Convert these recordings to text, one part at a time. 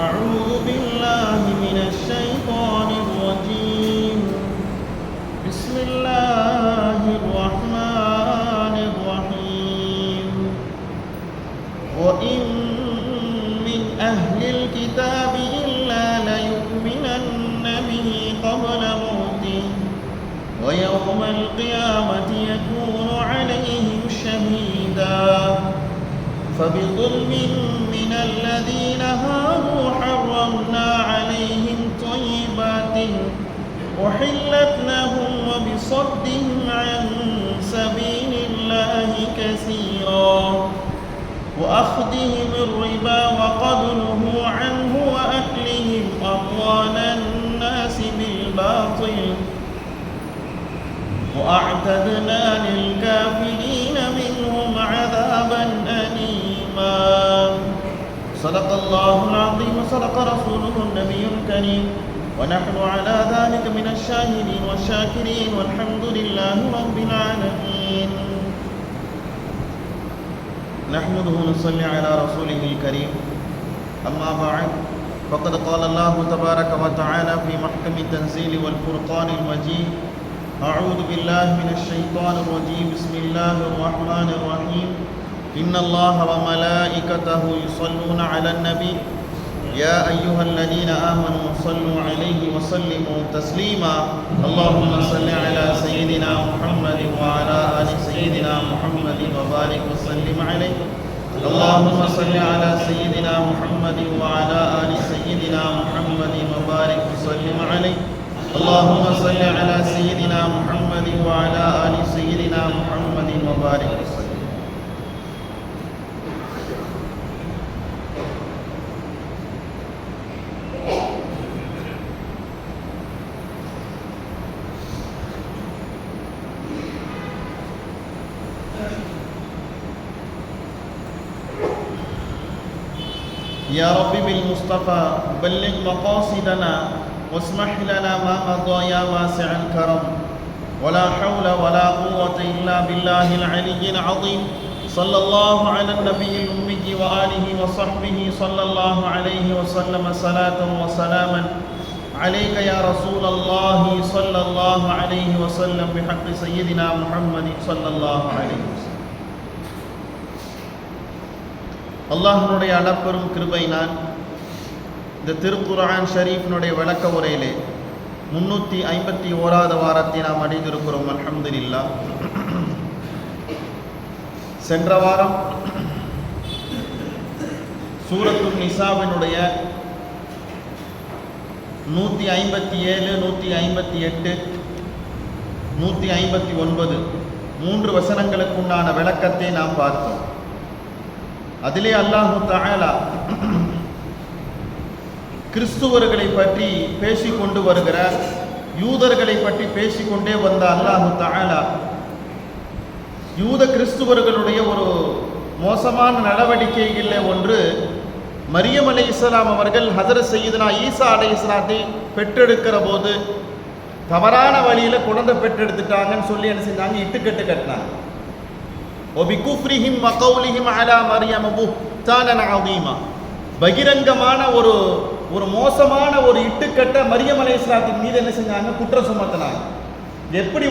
أعوذ بالله من الشيطان الرجيم. بسم الله الرحمن الرحيم. وإن من أهل الكتاب إلا ليؤمنن به قبل موته ويوم القيامة يكون عليهم شهيدا. فبظلم من الذين هادوا حرمنا عليهم طيبات أحلت لهم وبصدهم عن سبيل الله كثيرا وأخذهم الربا وقد نهوا عنه وأكلهم أموال الناس بالباطل وأعتدنا للكافرين منهم عذابا أليما. صدق الله العظيم وصدق رسوله النبي الكريم ونحن على ذلك من الشاهدين والشاكرين والحمد لله رب العالمين. نحمده ونصلي على رسوله الكريم. أما بعد فقد قال الله تبارك وتعالى في محكم التنزيل والفرقان المجيد: أعوذ بالله من الشيطان الرجيم. بسم الله الرحمن الرحيم. إن الله وملائكته يصلون على النبي يا أيها الذين آمنوا صلوا عليه وسلموا تسليما. اللهم صل على سيدنا محمد وعلى آل سيدنا محمد وبارك وسلم عليه. اللهم صل على سيدنا محمد وعلى آل سيدنا محمد وبارك وسلم عليه. اللهم صل على سيدنا محمد وعلى آل سيدنا محمد وبارك وسلم. يا رب بالمصطفى بلغ مقاصدنا واسمح لنا ما مضى يا واسع الكرم. ولا حول ولا قوة إلا بالله العلي العظيم. صلى الله على النبي الأمي وآله وصحبه صلى الله عليه وسلم صلاة وسلاما عليك يا رسول الله صلى الله عليه وسلم بحق سيدنا محمد صلى الله عليه وسلم. அல்லாஹ்வுடைய அளப்பெரும் கிருபையினால் இந்த திருக்குர்ஆன் ஷரீஃபினுடைய விளக்க உரையிலே 351வது வாரத்தை நாம் அடைந்திருக்கிறோம். அல்ஹம்துலில்லாஹ். சென்ற வாரம் சூரத்துன் நிசாவினுடைய 157, 158, 159 மூன்று வசனங்களுக்கு உண்டான விளக்கத்தை நாம் பார்த்தோம். அதிலே அல்லாஹு தஆலா கிறிஸ்துவர்களை பற்றி பேசிக்கொண்டு வருகிறார். யூதர்களை பற்றி பேசிக்கொண்டே வந்த அல்லாஹு தஆலா யூத கிறிஸ்துவர்களுடைய ஒரு மோசமான நடவடிக்கைகளில் ஒன்று, மரியம் அலைஹிஸ்ஸலாம் அவர்கள் ஹஜ்ரத் சய்யிதுனா ஈசா அலைஹிஸ்ஸலாத்தை பெற்றெடுக்கிற போது தவறான வழியில் குழந்தை பெற்றெடுத்துட்டாங்கன்னு சொல்லி என்ன செஞ்சாங்க, இட்டுக்கட்டு கட்டினாங்க. وَبِكُفْرِهِمْ وَقَوْلِهِمْ عَلَى مَرْيَمَ بُهْتَانًا عَظِيمًا. பகிரங்கமான ஒரு மோசமான ஒரு இட்டுக்கட்ட மரியம் அலைஹிஸ்ஸலாத்தின் மீது என்ன செஞ்சாங்க, குற்றம் சுமத்தினாங்க. எப்படி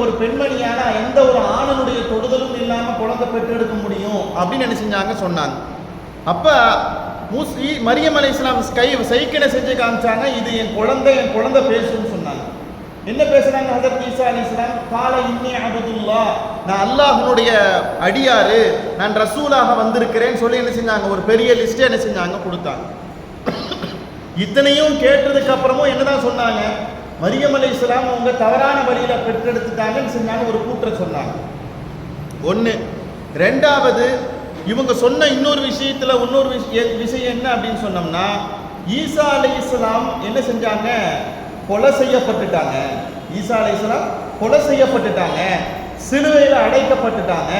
ஒரு பெண்மணியான எந்த ஒரு ஆணனுடைய தொடுதலும் இல்லாமல் குழந்தை பெற்றெடுக்க முடியும் அப்படின்னு என்ன செஞ்சாங்க சொன்னாங்க. அப்போ மரியம் அலைஹிஸ்ஸலாம் சைக்கிளை செஞ்சு காமிச்சாங்க, இது என் குழந்தை பேசுன்னு சொன்னாங்க. என்ன பேசுறாங்க ஹஜ்ரத் ஈசா அலைஹிஸ்ஸலாம்? கால இன்னி அப்துல்லாஹ், நான் அல்லாஹ்வுடைய அடியாரு, நான் ரசூலாக வந்திருக்கிறேன்னு சொல்லி என்ன செஞ்சாங்க, ஒரு பெரிய லிஸ்ட்டை என்ன செஞ்சாங்க, கொடுத்தாங்க. இத்தனையும் கேட்டதுக்கு அப்புறமும் என்னதான் சொன்னாங்க, மரியம் அலைஹிஸ்ஸலாம் அவங்க தவறான வழியில பெற்றெடுத்துட்டாங்கன்னு செஞ்சாங்க, ஒரு கூற்றை சொன்னாங்க. ஒன்று. ரெண்டாவது, இவங்க சொன்ன இன்னொரு விஷயம் என்ன அப்படின்னு சொன்னோம்னா, ஈசா அலைஹிஸ்ஸலாம் என்ன செஞ்சாங்க, கொலை செய்யப்பட்டுட்டாங்க. ஈசா அலைஹிஸ்ஸலாம் கொலை செய்யப்பட்டுட்டாங்க, சிலுவையில் அடைக்கப்பட்டுட்டாங்க.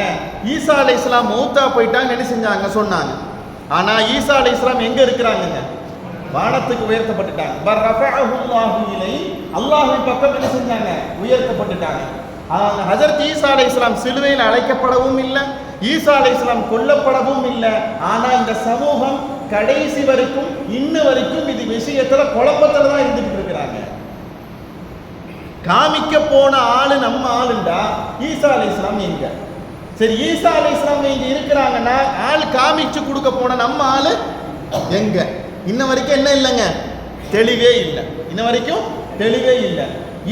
ஈசா அலைஹிஸ்ஸலாம் மௌத்தா போயிட்டாங்க என்ன செஞ்சாங்க சொன்னாங்க. ஆனா ஈசா அலைஹிஸ்ஸலாம் எங்க இருக்கிறாங்க, வானத்துக்கு உயர்த்தப்பட்டுட்டாங்க. அல்லாஹ்வின் பக்கம் என்ன செஞ்சாங்க, உயர்த்தப்பட்டுட்டாங்க. ஹஜ்ரத் ஈசா அலைஹிஸ்ஸலாம் சிலுவையில் அழைக்கப்படவும் இல்லை, ஈசா அலைஹிஸ்ஸலாம் கொல்லப்படவும் இல்லை. ஆனால் இந்த சமூகம் கடைசி வரைக்கும் இன்ன வரைக்கும் இது விஷயத்துல குழப்பத்துல தான் இருந்துட்டு இருக்கிறாங்க. காமிக்க போன ஆளு நம்ம ஆளுண்டா ஈசா அலைஹிஸ்ஸலாம் எங்க? சரி, ஈசா அலைஹிஸ்ஸலாம் இங்க இருக்கிறாங்கன்னா ஆள் காமிச்சு கொடுக்க போன நம்ம ஆளு எங்க? இன்ன வரைக்கும் என்ன இல்லைங்க, தெளிவே இல்லை. இன்ன வரைக்கும் தெளிவே இல்லை.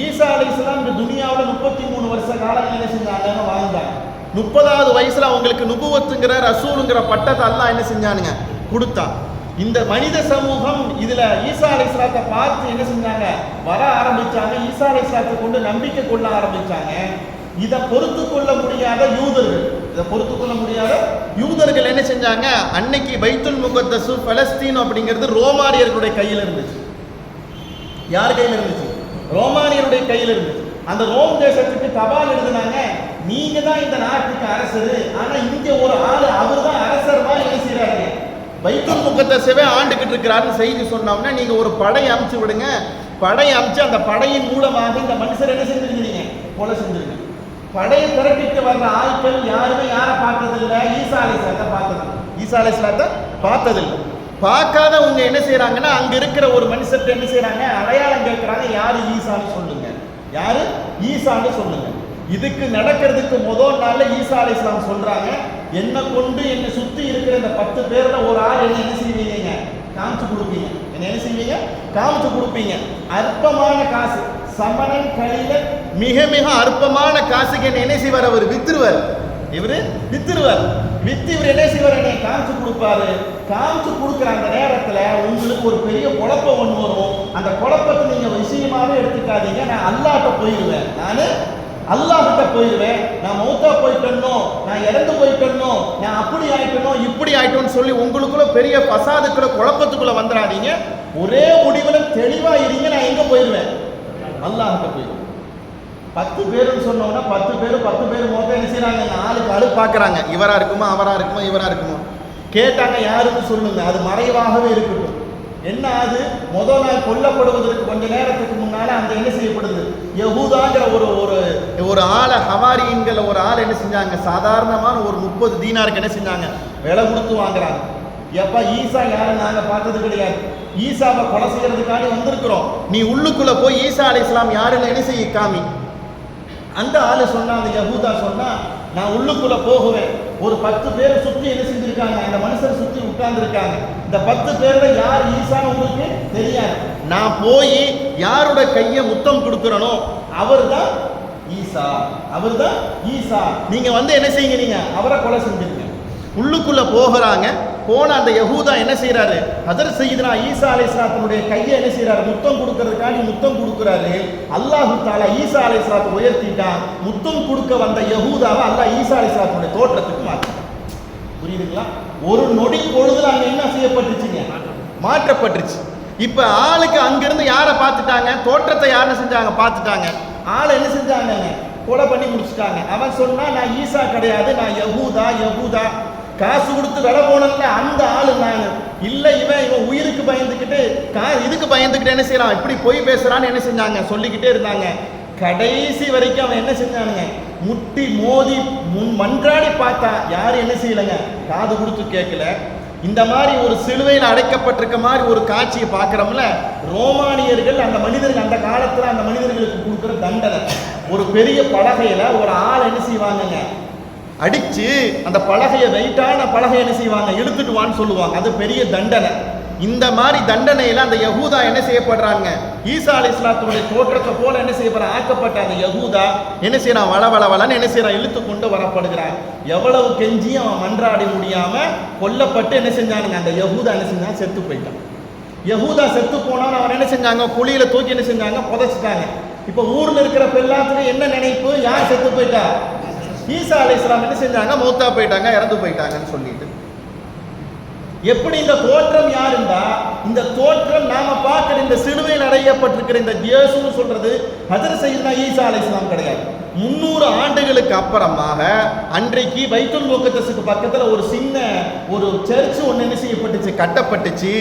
ஈசா அலைஹிஸ்ஸலாம் இந்த துனியாவில் 33 வருஷ காலம் என்ன செஞ்சாங்க, வாழ்ந்தாங்க. 30வது வயசுல அவங்களுக்கு நுபுவத்துங்கிற ரசூலுங்கிற பட்டத்தை அல்லாஹ் என்ன செஞ்சானுங்க, கொடுத்தான். இந்த மனித சமூகம் இதுல ஈசா அலைஹிஸ்ஸலாத்தை பார்த்து என்ன செஞ்சாங்க, வர ஆரம்பிச்சாங்க. ஈசா அலைஹிஸ்ஸலாத்தை கொண்டு நம்பிக்கை கொள்ள ஆரம்பிச்சாங்க. இதை பொறுத்து கொள்ள முடியாத யூதர்கள் என்ன செஞ்சாங்க, அன்னைக்கு பைத்துல் முகத்தஸ் பலஸ்தீன் அப்படிங்கிறது ரோமானியர்களுடைய கையில் இருந்துச்சு. யார் கையில் இருந்துச்சு? ரோமானியருடைய கையில் இருந்துச்சு. அந்த ரோம் தேசத்துக்கு தபால் எழுதினாங்க, நீங்க தான் இந்த நாட்டுக்கு அரசர், ஆனா இங்க ஒரு ஆளு அவர் தான் அரசர் தான் என்ன செய்யறாரு, பைத்துல் முகத்தஸவே ஆண்டுகிட்டு இருக்கிறாருன்னு செய்தி சொன்னோம்னா நீங்க ஒரு படை அமுச்சு விடுங்க. படை அமுச்சு அந்த படையின் மூலமாக இந்த மனுஷர் என்ன செஞ்சிருக்கீங்க, கொலை செஞ்சிருக்கீங்க. படையை திரட்டிட்டு வர்ற ஆட்கள் யாருமே யாரை பார்த்ததில்லை, ஈசா அலைஹிஸ்ஸலாத்தை பார்த்ததில்லை. ஈசா அலைஹிஸ்ஸலாத்தை பார்த்ததில்லை. பார்க்காதவங்க என்ன செய்யறாங்கன்னா அங்க இருக்கிற ஒரு மனுஷத்தை என்ன செய்யறாங்க, அடையாளம் கேட்கிறாங்க, யாரு ஈசான்னு சொல்லுங்க, யாரு ஈசான்னு சொல்லுங்க. இதுக்கு நடக்கிறதுக்கு முதல் நாள்ல ஈசா அலைஹிஸ்ஸலாம் சொல்றாங்க, என்ன கொண்டு என்னை சுத்தி இருக்கிற இந்த 10 பேர்ல ஒரு ஆள் என்ன செய்வீங்க, காமிச்சு கொடுப்பீங்க. என்ன செய்வீங்க, காமிச்சு கொடுப்பீங்க. அற்பமான காசு, சமணன் கையில மிக மிக அற்பமான காசுக்கு என்ன செய்வார், அவர் வித்துருவார். இவரு வித்துருவார். வித்து இவர் என்ன செய்வார், என்னை காமிச்சு கொடுப்பாரு. காமிச்சு கொடுக்குற அந்த நேரத்துல உங்களுக்கு ஒரு பெரிய குழப்பம் ஒன்று வரும். அந்த குழப்பத்தை நீங்க விஷயமாவே எடுத்துக்காதீங்க. நான் அல்லாஹ்ட்ட போயிடுவேன், அல்லாஹ்கிட்ட போயிடுவேன். நான் மௌத்தா போயிட்டேனோ, நான் இறந்து போயிட்டேனோ, நான் அப்படி ஆயிட்டேனோ இப்படி ஆயிட்டோன்னு சொல்லி உங்களுக்குள்ள பெரிய பசாதுக்குள்ள குழப்பத்துக்குள்ள வந்துடாதீங்க. ஒரே முடிவுல தெளிவா இருங்க. நான் எங்க போயிடுவேன், அல்லாஹ்கிட்ட போயிடுவேன். 10 பேருன்னு சொன்னோம்னா 10 பேர் மொத்தம் என்ன செய்யறாங்க, ஆளுக்கு ஆளு பாக்குறாங்க, இவரா இருக்குமா அவரா இருக்குமா இவரா இருக்குமா கேட்டாங்க. யாருன்னு சொல்லுங்க, அது மறைவாகவே இருக்கட்டும். என்ன அது, முதல் நாள் கொல்லப்படுவதற்கு கொஞ்ச நேரத்துக்கு முன்னால அந்த என்ன செய்யப்படுது, யஹூதாங்கிற ஒரு ஆளை, ஹவாரியின்கிற ஒரு ஆள் என்ன செஞ்சாங்க, சாதாரணமான ஒரு 30 தீனாருக்கு என்ன செஞ்சாங்க, விலை கொடுத்து வாங்குறாங்க. எப்ப ஈசா யாரும் நாங்க பார்த்தது கிடையாது, ஈசாவை கொலை செய்யறதுக்காக வந்திருக்கிறோம், நீ உள்ளுக்குள்ள போய் ஈசா அலைஹிஸ்ஸலாம் யாருன்னு என்ன செய்ய காமி. அந்த ஆளு சொன்னா, அந்த யஹூதா சொன்னா, நான் உள்ளுக்குள்ள போகுவேன். ஒரு 10 பேர் சுத்தி என்ன செஞ்சிருக்காங்க, அந்த மனுஷர் சுத்தி உட்கார்ந்து இருக்காங்க. இந்த 10 பேர்ல யார் ஈசான்னு உங்களுக்கு தெரியாது. நான் போய் யாரோட கையை முத்தம் கொடுக்கிறனோ அவர்தான் ஈசா, அவர்தான் ஈசா. நீங்க வந்து என்ன செய்யுங்க, நீங்க அவரை கொலை செஞ்சிருங்க. உள்ளுக்குள்ள போகிறாங்க. போன அந்த யஹூதா என்ன செய்யறாரு, ஹஜ்ரத் சய்யிதுனா ஈசா அலைஹிஸ்ஸலாத்துடைய கையை என்ன செய்யறாரு, முத்தம் கொடுக்கறதுக்காக முத்தம் கொடுக்குறாரு. அல்லாஹ் தஆலா ஈசா அலைஹிஸ்ஸலாத்தை உயர்த்திட்டான். முத்தம் கொடுக்க வந்த யஹூதாவை அல்லாஹ் ஈசா அலைஹிஸ்ஸலாத்துடைய தோற்றத்துக்கு மாற்றிட்டான். புரியுதுங்களா? ஒரு நொடி பொழுதுல அங்க என்ன செய்யப்பட்டுச்சுங்க, மாற்றப்பட்டுச்சு. இப்ப ஆளுக்கு அங்கிருந்து யாரை பார்த்துட்டாங்க, தோற்றத்தை யாரை செஞ்சாங்க பார்த்துட்டாங்க. ஆளை என்ன செஞ்சாங்க, கொலை பண்ணி முடிச்சுட்டாங்க. அவன் சொன்னா, நான் ஈசா கிடையாது, நான் யஹூதா. காசு கொடுத்து விலை போனல அந்த ஆளு நான் இல்ல, இவன் உயிருக்கு பயந்துக்கிட்டு இதுக்கு பயந்துக்கிட்டு என்ன செய்யறான், இப்படி போய் பேசுறான்னு என்ன செஞ்சாங்க, சொல்லிக்கிட்டே இருந்தாங்க. கடைசி வரைக்கும் அவன் என்ன செஞ்சானுங்க, முட்டி மோதி மன்றாடி பார்த்தா யாரும் என்ன செய்யலைங்க, காது கொடுத்து கேட்கல. இந்த மாதிரி ஒரு சிலுவையில் அடைக்கப்பட்டிருக்க மாதிரி ஒரு காட்சியை பார்க்குறோம்ல. ரோமானியர்கள் அந்த மனிதர்கள் அந்த காலத்தில் அந்த மனிதர்களுக்கு கொடுக்குற தண்டனை, ஒரு பெரிய பலகையில் ஒரு ஆள் என்ன செய்வாங்கங்க, அடித்து அந்த பலகையை வெயிட்டான பலகை என்ன செய்வாங்க, இழுத்துட்டு வான்னு சொல்லுவாங்க. அது பெரிய தண்டனை. இந்த மாதிரி தண்டனையில் அந்த யஹூதா என்ன செய்யப்படுறாங்க, ஈசா அலைஹிஸ்ஸலாத்துடைய தோற்றத்தை போல என்ன செய்யப்படுற ஆக்கப்பட்ட அந்த யஹூதா என்ன செய்யறான், வளன்னு என்ன செய்யறான், இழுத்து கொண்டு வரப்படுகிறான். எவ்வளவு கெஞ்சியும் அவன் மன்றாடி முடியாம கொல்லப்பட்டு என்ன செஞ்சானுங்க, அந்த யஹூதா என்ன செஞ்சான், செத்து போயிட்டான். யஹூதா செத்து போனான்னு அவன் என்ன செஞ்சாங்க, குழியில தூக்கி என்ன செஞ்சாங்க, புதைச்சிட்டாங்க. இப்ப ஊர்ல இருக்கிற எல்லாத்துலயும் என்ன நினைப்பு, யார் செத்து போயிட்டா, ஈசா அலைஹிஸ்ஸலாம் என்ன செஞ்சாங்க, மௌத்தா போயிட்டாங்க, இறந்து போயிட்டாங்கன்னு சொல்லிட்டு. எப்படி இந்த தோற்றம் யாருண்டா, இந்த தோற்றம் நாம பார்க்கிற இந்த சிலுவையில் அடையப்பட்டிருக்கிற இந்த இயேசுன்னு சொல்றது ஹஜ்ரத் சய்யிதுனா ஈசா அலைஹிஸ்ஸலாம் கிடையாது. 300 ஆண்டுகளுக்கு அப்புறமாக அன்றைக்கு பைத்துல் முகத்தஸுக்கு பக்கத்துல ஒரு சின்ன ஒரு சர்ச் ஒன்று என்ன செய்யப்பட்டுச்சு, கட்டப்பட்டுச்சு.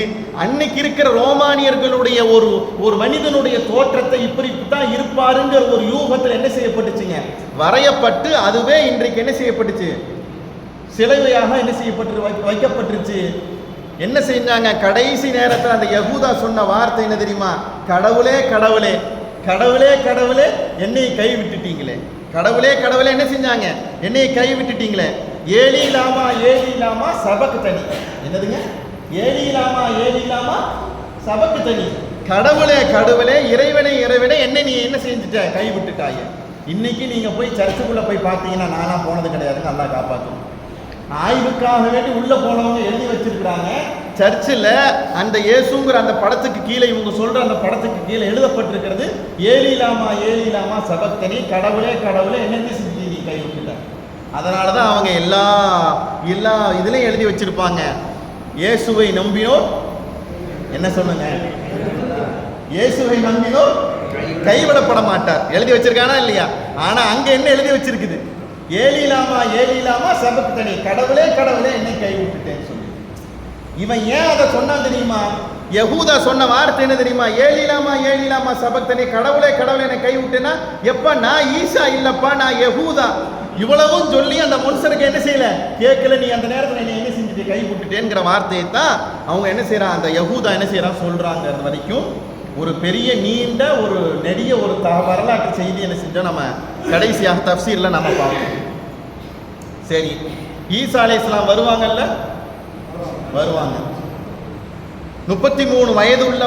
அன்னைக்கு இருக்கிற ரோமானியர்களுடைய ஒரு மனிதனுடைய தோற்றத்தை இப்படித்தான் இருப்பாருங்கிற ஒரு யூகத்தில் என்ன செய்யப்பட்டுச்சுங்க, வரையப்பட்டு அதுவே இன்றைக்கு என்ன செய்யப்பட்டுச்சு, சிலுவையாக என்ன செய்யப்பட்டு வைக்கப்பட்டுருச்சு. என்ன செஞ்சாங்க? கடைசி நேரத்தில் அந்த யகூதா சொன்ன வார்த்தை என்ன தெரியுமா? கடவுளே கடவுளே கடவுளே கடவுளே என்னை கை விட்டுட்டீங்களே, கடவுளே கடவுளே என்ன செஞ்சாங்க? என்னை கை விட்டுட்டீங்களே. ஏலி லாமா சபக்கு தனி. என்னதுங்க? ஏலி லாமா சபக்கு தனி. கடவுளே கடவுளே இறைவனே இறைவனே என்னை நீ என்ன செஞ்சுட்ட? கை விட்டுட்டாய. இன்னைக்கு நீங்க போய் சர்ச்சுக்குள்ள போய் பார்த்தீங்கன்னா, நானா போனது கிடையாதுங்க, நல்லா காப்பாற்றும். ஆய்வுக்காக வேண்டி உள்ள போனவங்க எழுதி வச்சிருக்கிறாங்க, சர்ச்சில் அந்த இயேசுங்கிற அந்த படத்துக்கு கீழே, இவங்க சொல்ற அந்த படத்துக்கு கீழே எழுதப்பட்டிருக்கிறது ஏலி லாமா சபக்தனி, கடவுளே கடவுளே என்னென்ன செஞ்சு நீ கை விட்டுட்ட. அதனாலதான் அவங்க எல்லா இதுலயும் எழுதி வச்சிருப்பாங்க, இயேசுவை நம்பினோர் என்ன சொல்லுங்க, இயேசுவை நம்பினோர் கைவிடப்பட மாட்டார். எழுதி வச்சிருக்கானா இல்லையா? ஆனா அங்க என்ன எழுதி வச்சிருக்குது? ஏலி லாமா சபக்கு தனி, கடவுளே கடவுளே என்னை கை விட்டுட்டேன்னு சொல்லி. இவன் ஏன் அதை சொன்னான் தெரியுமா? யகூதா சொன்ன வார்த்தை என்ன தெரியுமா? ஏலி லாமா சபக்கு தனி, கடவுளே கடவுளே என்னை கை விட்டேன்னா, எப்ப நான் ஈசா இல்லப்பா, நான் யகூதா. இவ்வளவும் சொல்லி அந்த மனுஷனுக்கு என்ன செய்யல, கேட்கல. நீ அந்த நேரத்தில் என்ன என்ன செஞ்சுட்டு கை விட்டுட்டேங்கிற வார்த்தையை தான் அவங்க என்ன செய்யறான், அந்த யகூதா என்ன செய்யறான் சொல்றாங்க. வரைக்கும் ஒரு பெரிய நீண்ட ஒரு நெடிய ஒரு வரலாற்று செய்தி என்ன செஞ்சோம் நம்ம கடைசியாக தஃப்சீர்ல நம்ம பார்ப்போம். சரி, ஈசா அலைஹிஸ்ஸலாம் வருவாங்கல்ல, வருவாங்க. 33 வயது உள்ள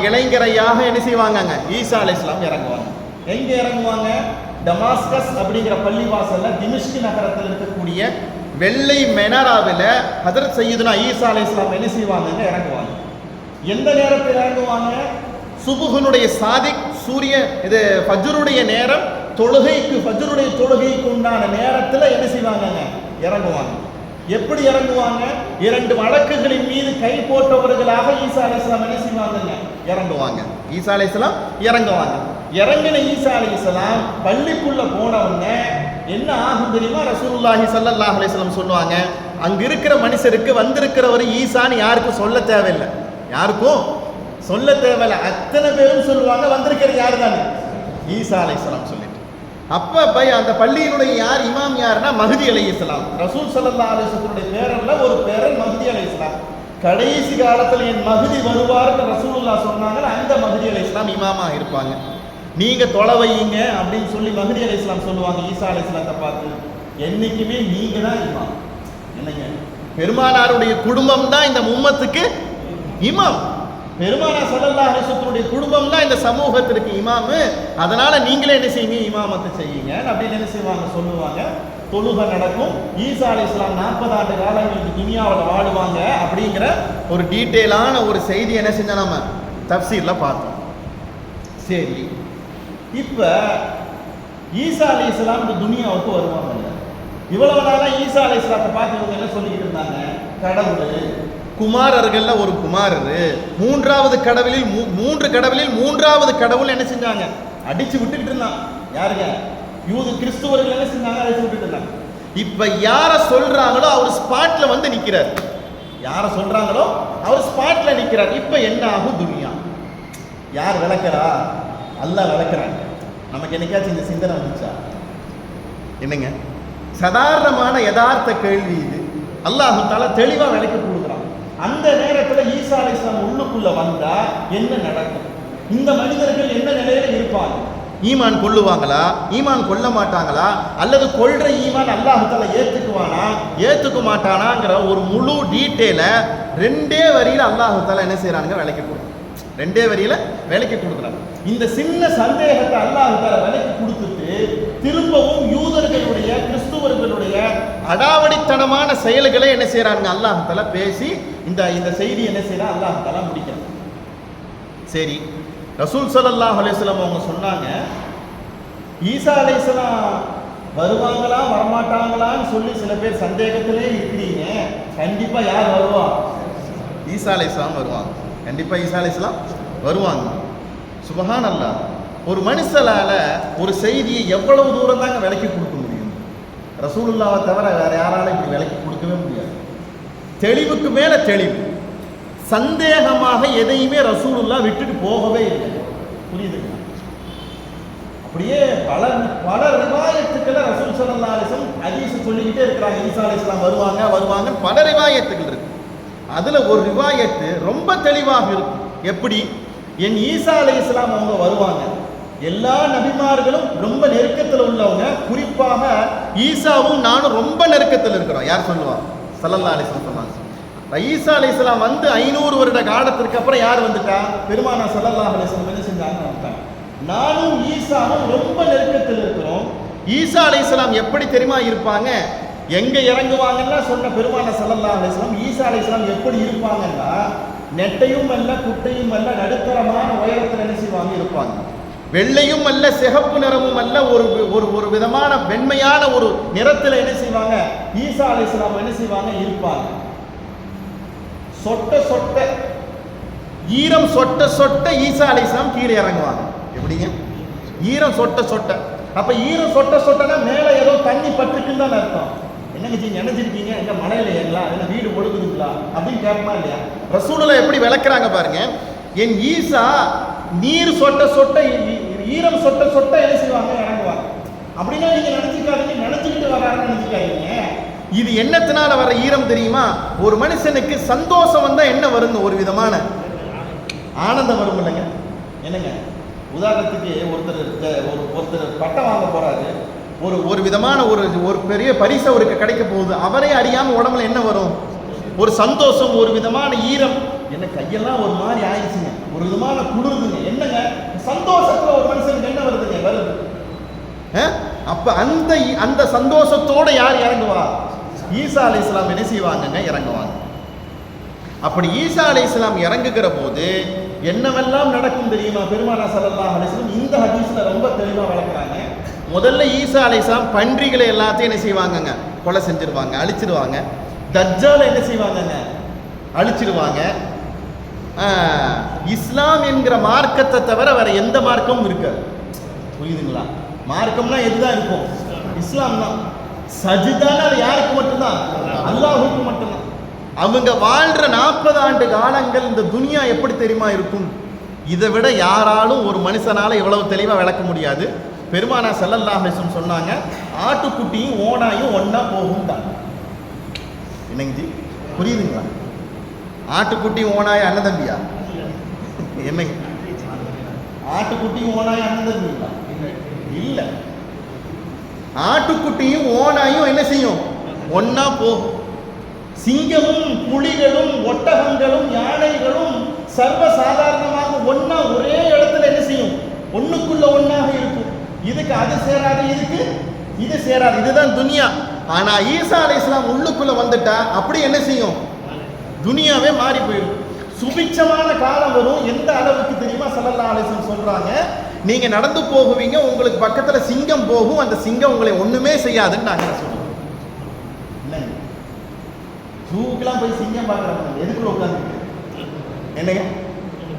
இளைஞரையாக என்ன செய்வாங்க? ஈசா அலைஹிஸ்ஸலாம் இறங்குவாங்க. எங்க இறங்குவாங்க? டமாஸ்கஸ் அப்படிங்கிற பள்ளிவாசல்ல திமிஷ்க் நகரத்தில் இருக்கக்கூடிய வெள்ளை மெனாராவில் ஹதரத் சையதுனா ஈசா அலைஹிஸ்ஸலாம் என்ன செய்வாங்க? இறங்குவாங்க. எந்த நேரத்தில் இறங்குவாங்க? சுபுகனுடைய சாதிக் சூரிய இது ஃபஜ்ருடைய நேரம், ஃபஜ்ருடைய தொழுகைக்கு உண்டான நேரத்தில் என்ன செய்வாங்க? இறங்குவாங்க. எப்படி இறங்குவாங்க? 2 வழக்குகளின் மீது கை போட்டவர்களாக ஈசா அலைஹிஸ்ஸலாம் என்ன செய்வாங்க? இறங்குவாங்க. ஈசா அலைஹிஸ்ஸலாம் இறங்குவாங்க. இறங்கின ஈசா அலைஹிஸ்ஸலாம் பள்ளிக்குள்ள போனவங்க என்ன ஆகும் தெரியுமா? ரசூலுல்லாஹி ஸல்லல்லாஹு அலைஹி வஸல்லம் சொல்லுவாங்க, அங்க இருக்கிற மனுஷருக்கு வந்திருக்கிறவர் ஈசான்னு யாருக்கும் சொல்ல தேவையில்லை, யாருக்கும் சொல்ல தேவையில்லை. அத்தனை பேரும் சொல்லுவாங்க வந்திருக்கிறது யாரு தானே? ஈசா அலைஹிஸ்ஸலாம் சொல்லிட்டு. அப்ப அந்த பள்ளியினுடைய யார் இமாம் யாருன்னா மஹ்தி அலைஹிஸ்ஸலாம். ரசூல் ஸல்லல்லாஹு அலைஹி வஸல்லமுடைய பேரல்ல ஒரு பேரன் மஹ்தி அலைஹிஸ்ஸலாம். கடைசி காலத்தில் என் மஹ்தி வருவார்னு ரசூலுல்லாஹ் சொன்னாங்க. அந்த மஹ்தி அலைஹிஸ்ஸலாம் இமாமா இருப்பாங்க. நீங்க தொலை வையுங்க அப்படின்னு சொல்லி மஹ்தி அலைஹிஸ்ஸலாம் சொல்லுவாங்க ஈசா அலைஹிஸ்ஸலாத்தை பார்த்து. என்னைக்குமே நீங்க தான் இமாம். என்னங்க, பெருமானாருடைய குடும்பம் தான் இந்த உம்மத்துக்கு இமாம். பெருமானார் ஸல்லல்லாஹு அலைஹி வஸல்லம் குடும்பம் தான் இந்த சமூகத்திற்கு இமாமு. அதனால நீங்களே என்ன செய்யுங்க? இமாமத்தை செய்யுங்க அப்படின்னு என்ன செய்வாங்க? சொல்லுவாங்க. தொழுகை நடக்கும். ஈசா அலைஹிஸ்ஸலாம் 40 ஆண்டு காலங்களுக்கு துனியாவில் வாழுவாங்க அப்படிங்கிற ஒரு டீட்டெயிலான ஒரு செய்தி என்ன செஞ்சோம் நம்ம தஃப்சீர்ல பார்த்தோம். சரி, இப்ப ஈசா அலைஹிஸ்ஸலாம் இந்த துனியாவுக்கு வருவாங்க. இவ்வளவு நாளா ஈசா அலைஹிஸ்ஸலாத்தை பார்த்து இவங்க என்ன சொல்லிக்கிட்டு இருந்தாங்க? கடவுள், குமாரர்கள்ல ஒரு குமாரர், மூன்றாவது கடவுளில் 3 கடவுளில் 3வது கடவுள் என்ன செஞ்சாங்க? அடிச்சு விட்டுக்கிட்டு இருந்தான். யாருங்க? கிறிஸ்துவர்கள் என்ன செஞ்சாங்க? அடிச்சு விட்டுட்டு இருந்தாங்க. இப்ப யார சொல்றாங்களோ அவர் ஸ்பாட்ல வந்து நிக்கிறார். யார சொல்றாங்களோ அவர் ஸ்பாட்ல நிக்கிறார். இப்ப என்ன ஆகும்? துனியா யார் விளக்குறா? அல்லாஹ் விளக்குறாங்க. நமக்கு என்னைக்காச்சும் இந்த சிந்தனை வந்துச்சா? என்னங்க, சாதாரணமான யதார்த்த கேள்வி இது. அல்லாஹ் தஆலா தெளிவா விளக்கி கொடுக்குறான். அந்த நேரத்தில் ஈசா அலைஹிஸ்ஸலாம் உள்ளுக்குள்ள வந்தா என்ன நடக்கும்? இந்த மனிதர்கள் என்ன நிலையில இருப்பாங்க? ஈமான் கொள்ளுவாங்களா, ஈமான் கொள்ள மாட்டாங்களா, அல்லது கொள்ற ஈமான் அல்லாஹ் தஆலா ஏத்துக்குவானா ஏத்துக்க மாட்டானாங்கிற ஒரு முழு டீட்டெயிலை 2 வரியில அல்லாஹ் தஆலா என்ன செய்யறாங்க? விளக்கி கொடுக்குறாங்க. 2 வரியில விளக்கி கொடுக்குறாங்க. இந்த சின்ன சந்தேகத்தை அல்லாஹ் தஆலா விளக்கி கொடுத்துட்டு திரும்பவும் யூதர்களுடைய கிறிஸ்துவர்களுடைய அடாவடித்தனமான செயல்களை என்ன செய்யறாங்க? அல்லாஹ் தஆலா பேசி இந்த செய்தி என்ன செய்யறான்? அல்லாஹ் தஆலா முடிக்கிறான். சரி, ரசூல் ஸல்லல்லாஹு அலைஹி வஸல்லம் அவங்க சொன்னாங்க, ஈசா அலைஹிஸ்ஸலாம் வருவாங்களா வரமாட்டாங்களான்னு சொல்லி சில பேர் சந்தேகத்திலே இருக்கிறீங்க. கண்டிப்பா யார் வருவா? ஈசா அலைஹிஸ்ஸலாம் வருவாங்க. கண்டிப்பா ஈசா அலைஹிஸ்ஸலாம் வருவாங்க. சுப்ஹானல்லாஹ். ஒரு மனுஷனால ஒரு செய்தியை எவ்வளவு தூரம் தாங்க விளக்கி கொடுக்க முடியும்? ரசூலுல்லாஹ்வை தவிர வேற யாராலும் இப்படி விளக்கி கொடுக்கவே முடியாது. தெளிவுக்கு மேல தெளிவு. சந்தேகமாக எதையுமே ரசூலுல்லாஹ் விட்டுட்டு போகவே இல்லை. புரியுதுங்களா? அப்படியே பல ரிவாயத்துக்களை ரசூல் ஸல்லல்லாஹு அலைஹி வஸல்லம் ஹதீஸ் சொல்லிக்கிட்டே இருக்கிறாங்க. ஈசா அலைஹிஸ்ஸலாம் வருவாங்க வருவாங்க பல ரிவாயத்துக்கள் இருக்கு. அதுல ஒரு ரிவாயத்து ரொம்ப தெளிவாக இருக்கும். எப்படி? என் ஈசா அலைஹிஸ்ஸலாம் அவங்க வருவாங்க. எல்லா நபிமார்களும் ரொம்ப நெருக்கத்தில் உள்ளவங்க, குறிப்பாக ஈசாவும் நானும் ரொம்ப நெருக்கத்தில் இருக்கிறோம். யார் சொல்லுவா? ஸல்லல்லாஹு அலைஹி வஸல்லம் சொன்னாங்க. ஈசா அலைஹிஸ்ஸலாம் வந்து 500 வருட காலத்திற்கு அப்புறம் யார் வந்துட்டா? பெருமானார் ஸல்லல்லாஹு அலைஹி வஸல்லம் என்ன செஞ்சாங்க? வந்துட்டாங்க. நானும் ஈசாவும் ரொம்ப நெருக்கத்தில் இருக்கிறோம். ஈசா அலைஹிஸ்ஸலாம் எப்படி தெரியுமா இருப்பாங்க? எங்க இறங்குவாங்கன்னா சொன்ன பெருமானார் ஸல்லல்லாஹு அலைஹி வஸல்லம் ஈசா அலைஹிஸ்ஸலாம் எப்படி இருப்பாங்கன்னா, நெட்டையும் அல்ல குட்டையும் அல்ல, நடுத்தரமான உயரத்தில் என்ன செய்வாங்க? இருப்பாங்க. வெள்ளையும் அல்ல சிகப்பு நிறமும் அல்ல, ஒரு ஒரு ஒரு விதமான வெண்மையான ஒரு நிறத்தில் என்ன செய்வாங்க? ஈசா அலைஹிஸ்ஸலாம் என்ன செய்வாங்க? இருப்பாங்க. சொட்ட சொட்ட ஈரம் சொட்ட சொட்ட ஈசா அலைஹிஸ்ஸலாம் கீழே இறங்குவாங்க. எப்படிங்க? ஈரம் சொட்ட சொட்ட. அப்ப ஈரம் சொட்ட சொட்டனா மேல ஏதோ தண்ணி பட்டுக்குன்னு தான் அர்த்தம். என்னங்க ஜி நினைச்சிருக்கீங்க? எங்க மலையில ஏங்களா? என்ன வீடு ஒழுகுதுங்களா அப்படின்னு கேட்பமா இல்லையா? ரசூலுல்லாஹ் எப்படி விளக்குறாங்க பாருங்க. என் ஈசா நீர் சொட்ட சொட்ட ஈரம் சொட்ட சொட்ட என்ன செய்வாங்க? இறங்குவாங்க. அப்படின்னா நீங்க நினைச்சுக்காதீங்க, நினைச்சுக்கிட்டு வராருன்னு நினைச்சுக்காதீங்க. இது என்னத்தினால வர ஈரம் தெரியுமா? ஒரு மனுஷனுக்கு சந்தோஷம் வந்தா என்ன வருங்க? ஒரு விதமான ஆனந்தம் வரும் இல்லைங்க? என்னங்க, உதாரணத்துக்கு ஒருத்தர் பட்டம் வாங்க போறாரு, ஒரு விதமான ஒரு பெரிய பரிசு அவருக்கு கிடைக்க போகுது. அவரே அறியாம உடம்புல என்ன வரும்? ஒரு சந்தோஷம், ஒரு விதமான ஈரம். என்ன கையெல்லாம் ஒரு மாதிரி ஆயிடுச்சுங்க, ஒரு விதமான குளிருதுங்க. என்னங்க சந்தோஷத்துல ஒரு மனுஷனுக்கு என்ன வருதுங்க? வருது. அப்ப அந்த சந்தோஷத்தோட யார் இறங்குவா? ஈசா அலைஹிஸ்ஸலாம் என்ன செய்வாங்கங்க? இறங்குவாங்க. அப்படி ஈசா அலைஹிஸ்ஸலாம் இறங்குகிற போது என்னவெல்லாம் நடக்கும் தெரியுமா? பெருமானார் ஸல்லல்லாஹு அலைஹி வஸல்லம் இந்த ஹதீஸ்ல ரொம்ப தெளிவா விளக்குறாங்க. முதல்ல ஈசா அலைஹிஸ்ஸலாம் பன்றிகளை எல்லாத்தையும் என்ன செய்வாங்கங்க? கொலை செஞ்சிருவாங்க, அழிச்சிருவாங்க. தஜ்ஜாலை என்ன செய்வாங்கங்க? அழிச்சிருவாங்க. இஸ்லாம் என்கிற மார்க்கத்தை தவிர வேற எந்த மார்க்கமும் இருக்காது. புரியுதுங்களா? மார்க்கம்னா எதுதான் இருக்கும்? இஸ்லாம் தான். சஜிதான அது யாருக்கு மட்டும்தான்? அல்லாஹ்வுக்கு மட்டும்தான். அவங்க வாழ்ற 40 ஆண்டு காலங்கள் இந்த துனியா எப்படி தெரியுமா இருக்கும்? இதை விட யாராலும் ஒரு மனுஷனால இவ்வளவு தெளிவா விளக்க முடியாது. பெருமானார் ஸல்லல்லாஹு அலைஹி வஸல்லம் சொன்னாங்க, ஆட்டுக்குட்டியும் ஓனாயும் ஒன்னா போகும் தான். என்னங்க ஜி, புரியுதுங்களா? ஆட்டுக்குட்டியும் ஓனாயும் அண்ணன் தம்பியா? என்னங்க, ஆட்டுக்குட்டியும் ஓனாயும் அண்ணன் தம்பிங்களா? இல்ல, ஆட்டுக்குட்டியும் ஓனாயும் என்ன செய்யும்? ஒன்னா போகும். சிங்கமும் புலிகளும் ஒட்டகங்களும் யானைகளும் சர்வ சாதாரணமாக ஒன்னா ஒரே இடத்துல என்ன செய்யும்? ஒண்ணுக்குள்ள ஒன்னாக இருக்கும். இதுக்கு அது சேராது, இதுக்கு இது சேராது. இதுதான் துனியா. ஆனா ஈசா அலைஹிஸ்ஸலாம் உள்ளுக்குள்ள வந்துட்டா அப்படி என்ன செய்யும்? துனியாவே மாறி போயிடும். சுபிட்சமான காலம் வரும். எந்த அளவுக்கு தெரியுமா? ஸல்லல்லாஹு அலைஹி வஸல்லம் சொல்றாங்க, நீங்க நடந்து போகுவீங்க, உங்களுக்கு பக்கத்துல சிங்கம் போகும், அந்த சிங்கம் உங்களை ஒண்ணுமே செய்யாதுன்னு நாங்க சொல்றோம். ஜூக்கெல்லாம் போய் சிங்கம் பார்க்குறாங்க, எதுக்குள்ள உட்காந்துக்கிட்டு? என்னங்க,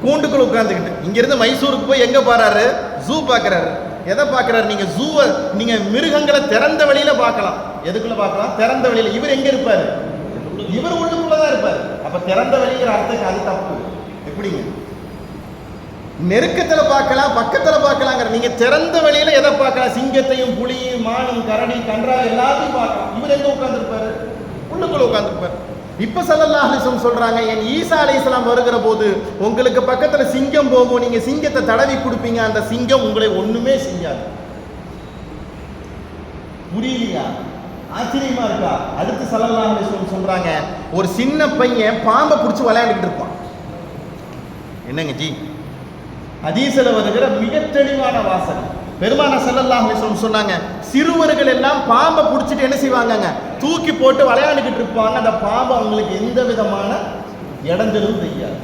கூண்டுக்குள்ள உட்காந்துக்கிட்டு. இங்கிருந்து மைசூருக்கு போய் எங்க பாறாரு? ஜூ பார்க்குறாரு. எதை பார்க்குறாரு? நீங்க ஜூவை, நீங்க மிருகங்களை திறந்த வெளியில பார்க்கலாம். எதுக்குள்ள பார்க்கலாம்? திறந்த வெளியில. இவர் எங்க இருப்பாரு? இவர் உள்ளுக்குள்ளதான் இருப்பாரு. அப்ப திறந்த வெளிங்கிற அர்த்தத்துக்கு அது தப்பு. எப்படிங்க? நெருக்கத்துல பார்க்கலாம், பக்கத்துல பார்க்கலாங்கிற. நீங்க திறந்த வெளியில எதை பார்க்கலாம்? சிங்கத்தையும் புலியும் மானும் கரடி கன்றா எல்லாத்தையும் பார்க்கலாம். இவர் எங்க உட்கார்ந்துருப்பாரு? உள்ளுக்குள்ள உட்கார்ந்துருப்பாரு. இப்ப ஸல்லல்லாஹு அலைஹி வஸல்லம் சொல்றாங்க, என் ஈசா அலைஹிஸ்ஸலாம் வருகிற போது உங்களுக்கு பக்கத்துல சிங்கம் போகும், நீங்க சிங்கத்தை தடவி கொடுப்பீங்க, அந்த சிங்கம் உங்களை ஒண்ணுமே செய்யாது. புரியலையா? ஆச்சரியமா இருக்கா? அடுத்து ஸல்லல்லாஹு அலைஹி வஸல்லம் சொல்றாங்க, ஒரு சின்ன பையன் பாம்பை பிடிச்சி விளையாண்டுக்கிட்டு இருப்பான். என்னங்க ஜி, ஹதீஸ்ல வருகிற மிக தெளிவான வாசகம். பெருமானார் ஸல்லல்லாஹு அலைஹி வஸல்லம் சொன்னாங்க, சிறுவர்கள் எல்லாம் பாம்பை பிடிச்சிட்டு என்ன செய்வாங்கங்க? தூக்கி போட்டு விளையாண்டுக்கிட்டு இருப்பாங்க. அந்த பாம்பு அவங்களுக்கு எந்த விதமான இடைஞ்சலும் செய்யாது.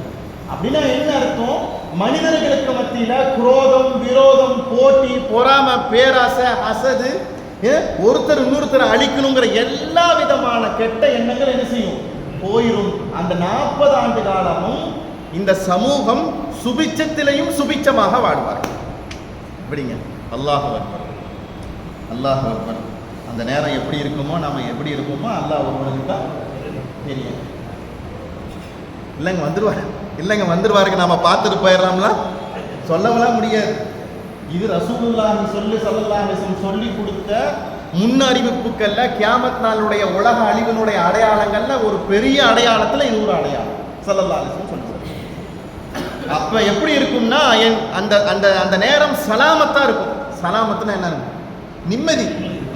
அப்படின்னா என்ன அர்த்தம்? மனிதர்களுக்கு மத்தியில குரோதம், விரோதம், போட்டி, பொறாமை, பேராசை, அசது, ஒருத்தர் இன்னொருத்தர் அழிக்கணுங்கிற எல்லா விதமான கெட்ட எண்ணங்கள் என்ன செய்யும்? போயிடும். அந்த 40 ஆண்டு காலமும் இந்த சமூகம் சுபிச்சத்திலையும் சுபிச்சமாக வாழ்வார். எப்படிங்க? அல்லாஹு அக்பர், அல்லாஹு அக்பர். அந்த நேரம் எப்படி இருக்குமோ, நம்ம எப்படி இருப்போமோ அல்லாஹ் ஒருவனுக்கு தான் தெரியும். இல்லைங்க வந்துருவார், இல்லைங்க வந்துருவாருங்க, நாம பார்த்துட்டு போயிடலாம்ல, சொல்லவெல்லாம் முடியாது. இது ரசூலுல்லாஹி ஸல்லல்லாஹு அலைஹி வஸல்லம் சொல்லி கொடுத்த முன் அறிவிப்புக்கள்ல கியாமத் நாளுடைய உலக அழிவினுடைய அடையாளங்கள்ல ஒரு பெரிய அடையாளத்துல இது ஒரு அடையாளம் ஸல்லல்லாஹு அலைஹி வஸல்லம் சொல்றாங்க. அப்ப எப்படி இருக்கும்னா அந்த அந்த அந்த நேரம் சலாமத்தா இருக்கும். சலாமத்துனா என்ன இருக்கும்? நிம்மதி.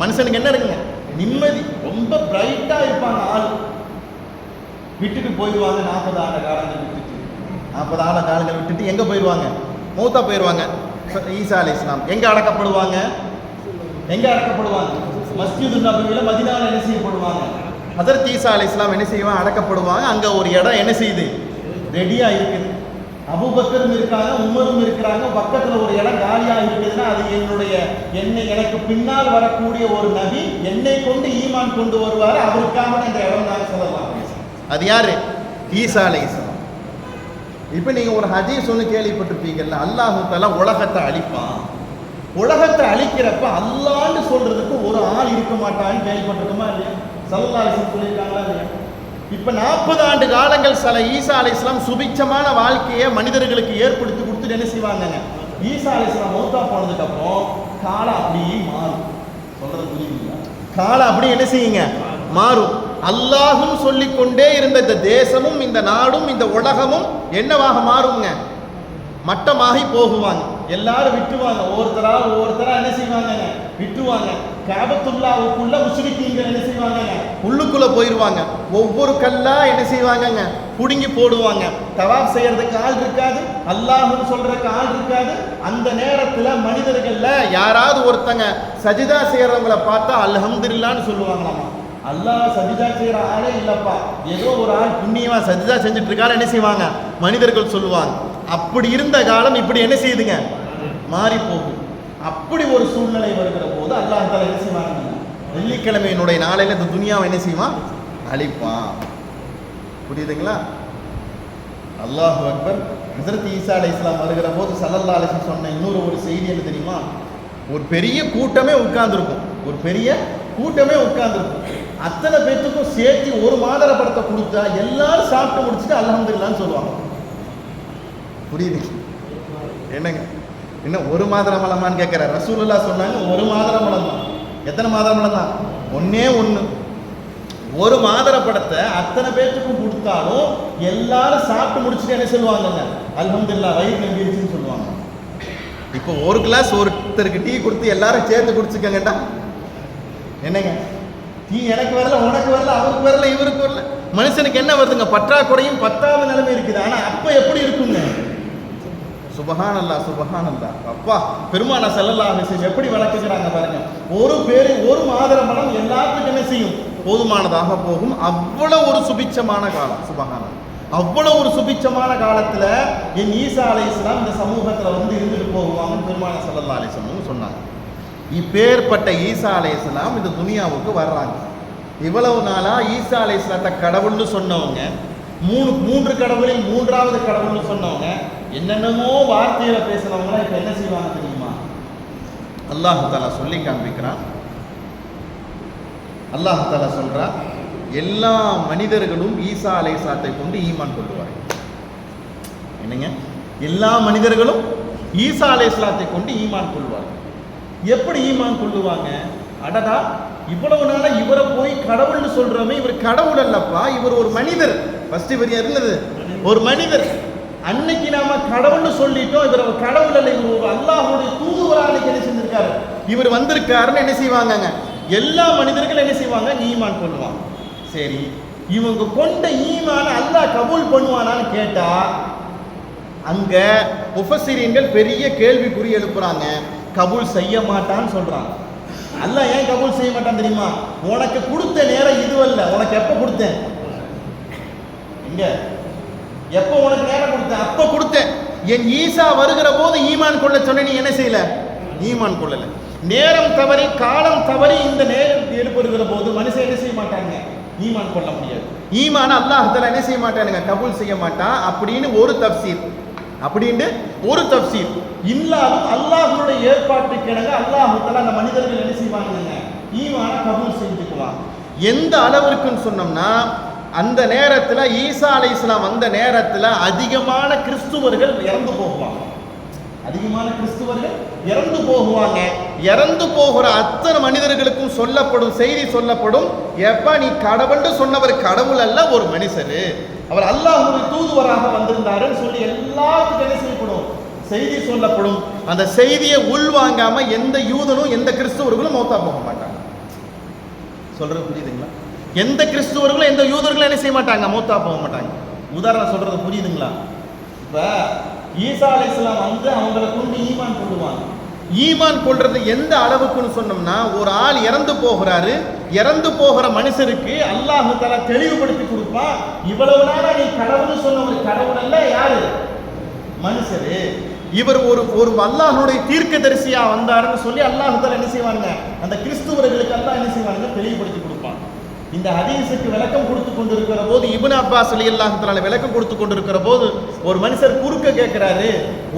மனுஷனுக்கு என்ன இருக்குங்க? நிம்மதி. ரொம்ப பிரைட்டா இருப்பாங்க. ஆள் விட்டுட்டு போயிடுவாங்க. 40 ஆண்டு காலங்கள் விட்டுட்டு 40 ஆண்டு காலங்கள் விட்டுட்டு எங்க போயிடுவாங்க? மௌத்தா போயிடுவாங்க. ஈசா அலைஹிஸ்ஸலாம் எங்க அடக்கப்படுவாங்க? மஸ்ஜிது நபவியில மதீனால என்ன செய்யப்படுவாங்க? ஹஜ்ரத் ஈசா அலைஹிஸ்ஸலாம் என்ன செய்வாங்க? அடக்கப்படுவாங்க. அங்க ஒரு இடம் என்ன செய்யுது? ரெடியா இருக்குது. அபூபக்கரும் இருக்காங்க, உமரும் இருக்கிறாங்க. பக்கத்துல ஒரு இடம் காலியா இருக்குதுன்னா அது எனக்கு பின்னால் வரக்கூடிய ஒரு நபி என்னை கொண்டு ஈமான் கொண்டு வருவாரு, அவருக்காக இந்த இடம் தான் சொல்லலாம். அது யாரு? ஈசா அலைஹிஸ்ஸலாம். இப்ப நீங்க ஒரு ஹதீஸ் ஒன்று கேள்விப்பட்டிருப்பீங்கல்ல, அல்லாஹ் தஆலா உலகத்தை அழிப்பான். உலகத்தை அழிக்கிறப்ப அல்லாஹ்னு சொல்றதுக்கு ஒரு ஆள் இருக்க மாட்டான்னு கேள்விப்பட்டிருக்கோமா இல்லையா? ஸல்லல்லாஹு அலைஹி வஸல்லம் சொல்லியிருக்காங்களா இல்லையா? இப்ப 40 ஆண்டு காலங்கள் ஈசா அலைஹிஸ்ஸலாம் சுபிட்சமான வாழ்க்கையை மனிதர்களுக்கு ஏற்படுத்தி கொடுத்துட்டு என்ன செய்வாங்க? ஈசா அலைஹிஸ்ஸலாம் மௌத்தா போனதுக்கு அப்புறம் காலம் அப்படியே மாறும். சொல்றது புரியுதுங்களா? காலம் அப்படியே என்ன செய்யுங்க? மாறும். அல்லாஹ்னு சொல்லிக்கொண்டே இருந்த இந்த தேசமும் இந்த நாடும் இந்த உலகமும் என்னவாக மாறுங்க? மட்டமாகி போகுவாங்க. எல்லாரும் விட்டுவாங்க. ஒவ்வொருத்தரா என்ன செய்வாங்க? விட்டுவாங்க. காபத்துல்லாவுக்குள்ள முஸ்லிக்கீன்கள் என்ன செய்வாங்க? உள்ளுக்குள்ள போயிடுவாங்க. ஒவ்வொரு கல்லா என்ன செய்வாங்க? புடுங்கி போடுவாங்க. தவாப் செய்யறதுக்கு ஆள் இருக்காது, அல்லாஹ்னு சொல்றதுக்கு ஆள் இருக்காது. அந்த நேரத்துல மனிதர்கள்ல யாராவது ஒருத்தங்க சஜிதா செய்யறவங்கள பார்த்தா அல்ஹம்துலில்லாஹ்னு சொல்லுவாங்களாமா. அல்லாஹ் சஜிதா செய்யற ஆளே இல்லப்பா, ஏதோ ஒரு ஆள் புண்ணியமா சஜிதா செஞ்சுட்டு இருக்காரு என்ன செய்வாங்க? மனிதர்கள் சொல்லுவாங்க. அப்படி இருந்த காலம் இப்படி என்ன செய்யுதுங்க? மாறி போகும். அப்படி ஒரு சூழ்நிலை வருகிற போது அல்லாஹ் தஆலா என்ன செய்வாங்க? வெள்ளிக்கிழமையினுடைய நாளையில இந்த துனியாவை என்ன செய்வான்? அழிப்பான். புரியுதுங்களா? அல்லாஹு அக்பர். ஹஜ்ரத் ஈசா அலைஹிஸ்ஸலாம் வருகிற போது ஸல்லல்லாஹு அலைஹி வஸல்லம் சொன்ன இன்னொரு ஒரு செய்தி என்ன தெரியுமா? ஒரு பெரிய கூட்டமே உட்கார்ந்துருக்கும். அத்தனை பேத்துக்கும் சேர்த்து ஒரு மாதர படத்தை கொடுத்தா எல்லாரும் சாப்பிட்டு முடிச்சுட்டு அல்ஹம்துலில்லாஹ்னு சொல்லுவாங்க. புரியுது? என்னங்க இன்னும் ஒரு மாதரம் மலமான்னு கேட்கிற ரசூலுல்லாஹ் சொன்னாங்க ஒரு மாதரம் மலம் தான். எத்தனை மாதரம் மலம் தான்? ஒன்னே ஒன்று. ஒரு மாதர படத்தை அத்தனை பேத்துக்கும் கொடுத்தாலும் எல்லாரும் சாப்பிட்டு முடிச்சுட்டு என்ன சொல்லுவாங்க? அல்ஹம்துலில்லாஹ் வயிறு நம்பிடுச்சுன்னு சொல்லுவாங்க. இப்போ ஒரு கிளாஸ் ஒருத்தருக்கு டீ கொடுத்து எல்லாரும் சேர்த்து குடிச்சுக்கங்கட்டா என்னங்க? டீ எனக்கு வரல, உனக்கு வரல, அவருக்கு வரல, இவருக்கு வரல. மனுஷனுக்கு என்ன வருதுங்க? பற்றாக்குறையும் பத்தாவது நிலைமை இருக்குது. ஆனா அப்ப எப்படி இருக்குங்க? சுபஹானல்லாஹ் சுபஹானல்லாஹ். அப்பா பெருமானா ஸல்லல்லாஹு அலைஹி வஸல்லம் எப்படி வளர்க்குறாங்க பாருங்க. ஒரு மாதர பழம் எல்லாத்துக்கும் என்ன செய்யும்? போதுமானதாக போகும். அவ்வளவு ஒரு சுபிட்சமான காலம். சுபஹானல்லாஹ். அவ்வளவு ஒரு சுபிட்சமான காலத்துல என் ஈசா அலைஹிஸ்ஸலாம் இந்த சமூகத்துல வந்து இருந்துட்டு போகுவாங்க பெருமானா ஸல்லல்லாஹு அலைஹி வஸல்லம் சொன்னாங்க. இப்பேற்பட்ட ஈசா அலைஹிஸ்ஸலாம் இந்த துனியாவுக்கு வர்றாங்க. இவ்வளவு நாளா ஈசா அலைஹிஸ்ஸலாத்தை கடவுள்னு சொன்னவங்க, மூன்று கடவுளில் மூன்றாவது கடவுள்னு சொன்னவங்க, என்னென்னமோ வார்த்தையில பேசுறவங்க இப்ப என்ன செய்வாங்க தெரியுமா? அல்லாஹ் தஆலா சொல்லி காண்பிக்கிறான். அல்லாஹ் தஆலா சொல்றான், எல்லா மனிதர்களும் ஈசா அலைஹிஸ்ஸலாத்தை கொண்டு ஈமான் கொள்வார்கள். என்னங்க? எல்லா மனிதர்களும் ஈசா அலைஹிஸ்ஸலாத்தை கொண்டு ஈமான் கொள்வார்கள். எப்படி ஈமான் கொள்ளுவாங்க? அடடா, இவ்வளவு நாளா இவரை போய் கடவுள்னு சொல்றோமே, இவர் கடவுள் அல்லப்பா, இவர் ஒரு மனிதர். ஃபர்ஸ்ட் இவர் இருந்தது ஒரு மனிதர். அன்னைக்கு நாம கடவுள்னு சொல்லிட்டோம், இவர் கடவுள் அல்ல, இவர் ஒரு அல்லாஹ்வுடைய தூதுவராக என்ன செஞ்சிருக்காரு, இவர் வந்திருக்காருன்னு என்ன செய்வாங்க? எல்லா மனிதர்களும் என்ன செய்வாங்க? ஈமான் கொள்வாங்க. சரி, இவங்க கொண்ட ஈமான அல்லாஹ் கபூல் பண்ணுவானான்னு கேட்டா அங்க முஃபஸ்ஸிரீன்கள் பெரிய கேள்விக்குறி எழுப்புறாங்க. கபூல் செய்ய மாட்டான்னு சொல்றாங்க. அல்லாஹ் ஏன் கபூல் செய்ய மாட்டான் தெரியுமா? உனக்கு கொடுத்த நேரம் இதுவல்ல. உனக்கு எப்ப கொடுத்தேன்? எங்க எப்ப உனக்கு நேரம் கொடுத்தேன்? அப்ப கொடுத்தேன். என் ஈசா வருகிற போது ஈமான் கொள்ள சொன்ன, நீ என்ன செய்யல? ஈமான் கொள்ளல. நேரம் தவறி காலம் தவறி இந்த நேரம் ஏற்படுகிற போது மனுஷன் என்ன செய்ய மாட்டாங்க? ஈமான் கொள்ள முடியாது. ஈமான அல்லாஹ் தஆலா என்ன செய்ய மாட்டானுங்க? கபூல் செய்ய மாட்டான் அப்படின்னு ஒரு தஃப்சீர். இல்லாலும் அல்லாஹ்வுடைய ஏற்பாட்டுக்கு இணங்க அல்லாஹ் தஆலா அந்த மனிதர்கள் என்ன செய்வாங்க? ஈமான கபூல் செஞ்சுக்குவாங்க. எந்த அளவிற்குன்னு சொன்னோம்னா, அந்த நேரத்துல ஈசா அலைஹிஸ்ஸலாம் வந்த நேரத்துல அதிகமான கிறிஸ்துவர்கள் இறந்து போவாங்க. அதிகமான கிறிஸ்துவர்கள் இறந்து போகுவாங்க. இறந்து போகிற அத்தனை மனிதர்களுக்கும் சொல்லப்படும் செய்தி சொல்லப்படும், எப்ப நீ கடவுள்னு சொன்னவர் கடவுள் அல்ல, ஒரு மனுஷரு, அவர் அல்லாஹ்வுடைய தூதுவராக வந்திருந்தாருன்னு சொல்லி எல்லாத்துக்கும் என்ன செய்யப்படும், செய்தி சொல்லப்படும். அந்த செய்தியை உள்வாங்காம எந்த யூதனும் எந்த கிறிஸ்துவர்களும் மௌத்தா போக மாட்டாங்க. சொல்றது புரியுதுங்களா? எந்த கிறிஸ்துவர்களும் எந்த யூதர்களும் என்ன செய்ய மாட்டாங்க, மௌத்தா போக மாட்டாங்க. உதாரணம் சொல்றது புரியுதுங்களா? இப்ப ஈசா அலைஹிஸ்ஸலாம் வந்து அவங்களை கொண்டு ஈமான் கொள்ளுவாங்க. ஈமான் கொள்றது எந்த அளவுக்குன்னு சொன்னோம்னா, ஒரு ஆள் இறந்து போகிறாரு, இறந்து போகிற மனுஷருக்கு அல்லாஹ் தஆலா தெளிவுபடுத்தி கொடுப்பான், இவ்வளவு நாளா நீ கடவுள்னு சொன்ன ஒரு கடவுள் அல்ல, யாரு, மனுஷரு. இவர் ஒரு அல்லாஹ்வுடைய தீர்க்கதரிசியா வந்தாருன்னு சொல்லி அல்லாஹ் தஆலா என்ன செய்வாங்க, அந்த கிறிஸ்துவர்களுக்கு அல்லாஹ் என்ன செய்வாங்க, தெளிவுபடுத்தி கொடுப்பான். இந்த ஹதீஸுக்கு விளக்கம் கொடுத்து கொண்டிருக்கிற போது இப்னு அப்பாஸ் ரலியல்லாஹு தஆலா விளக்கம் கொடுத்து கொண்டிருக்கிற போது ஒரு மனுஷர் குறுக்க கேட்கிறாரு,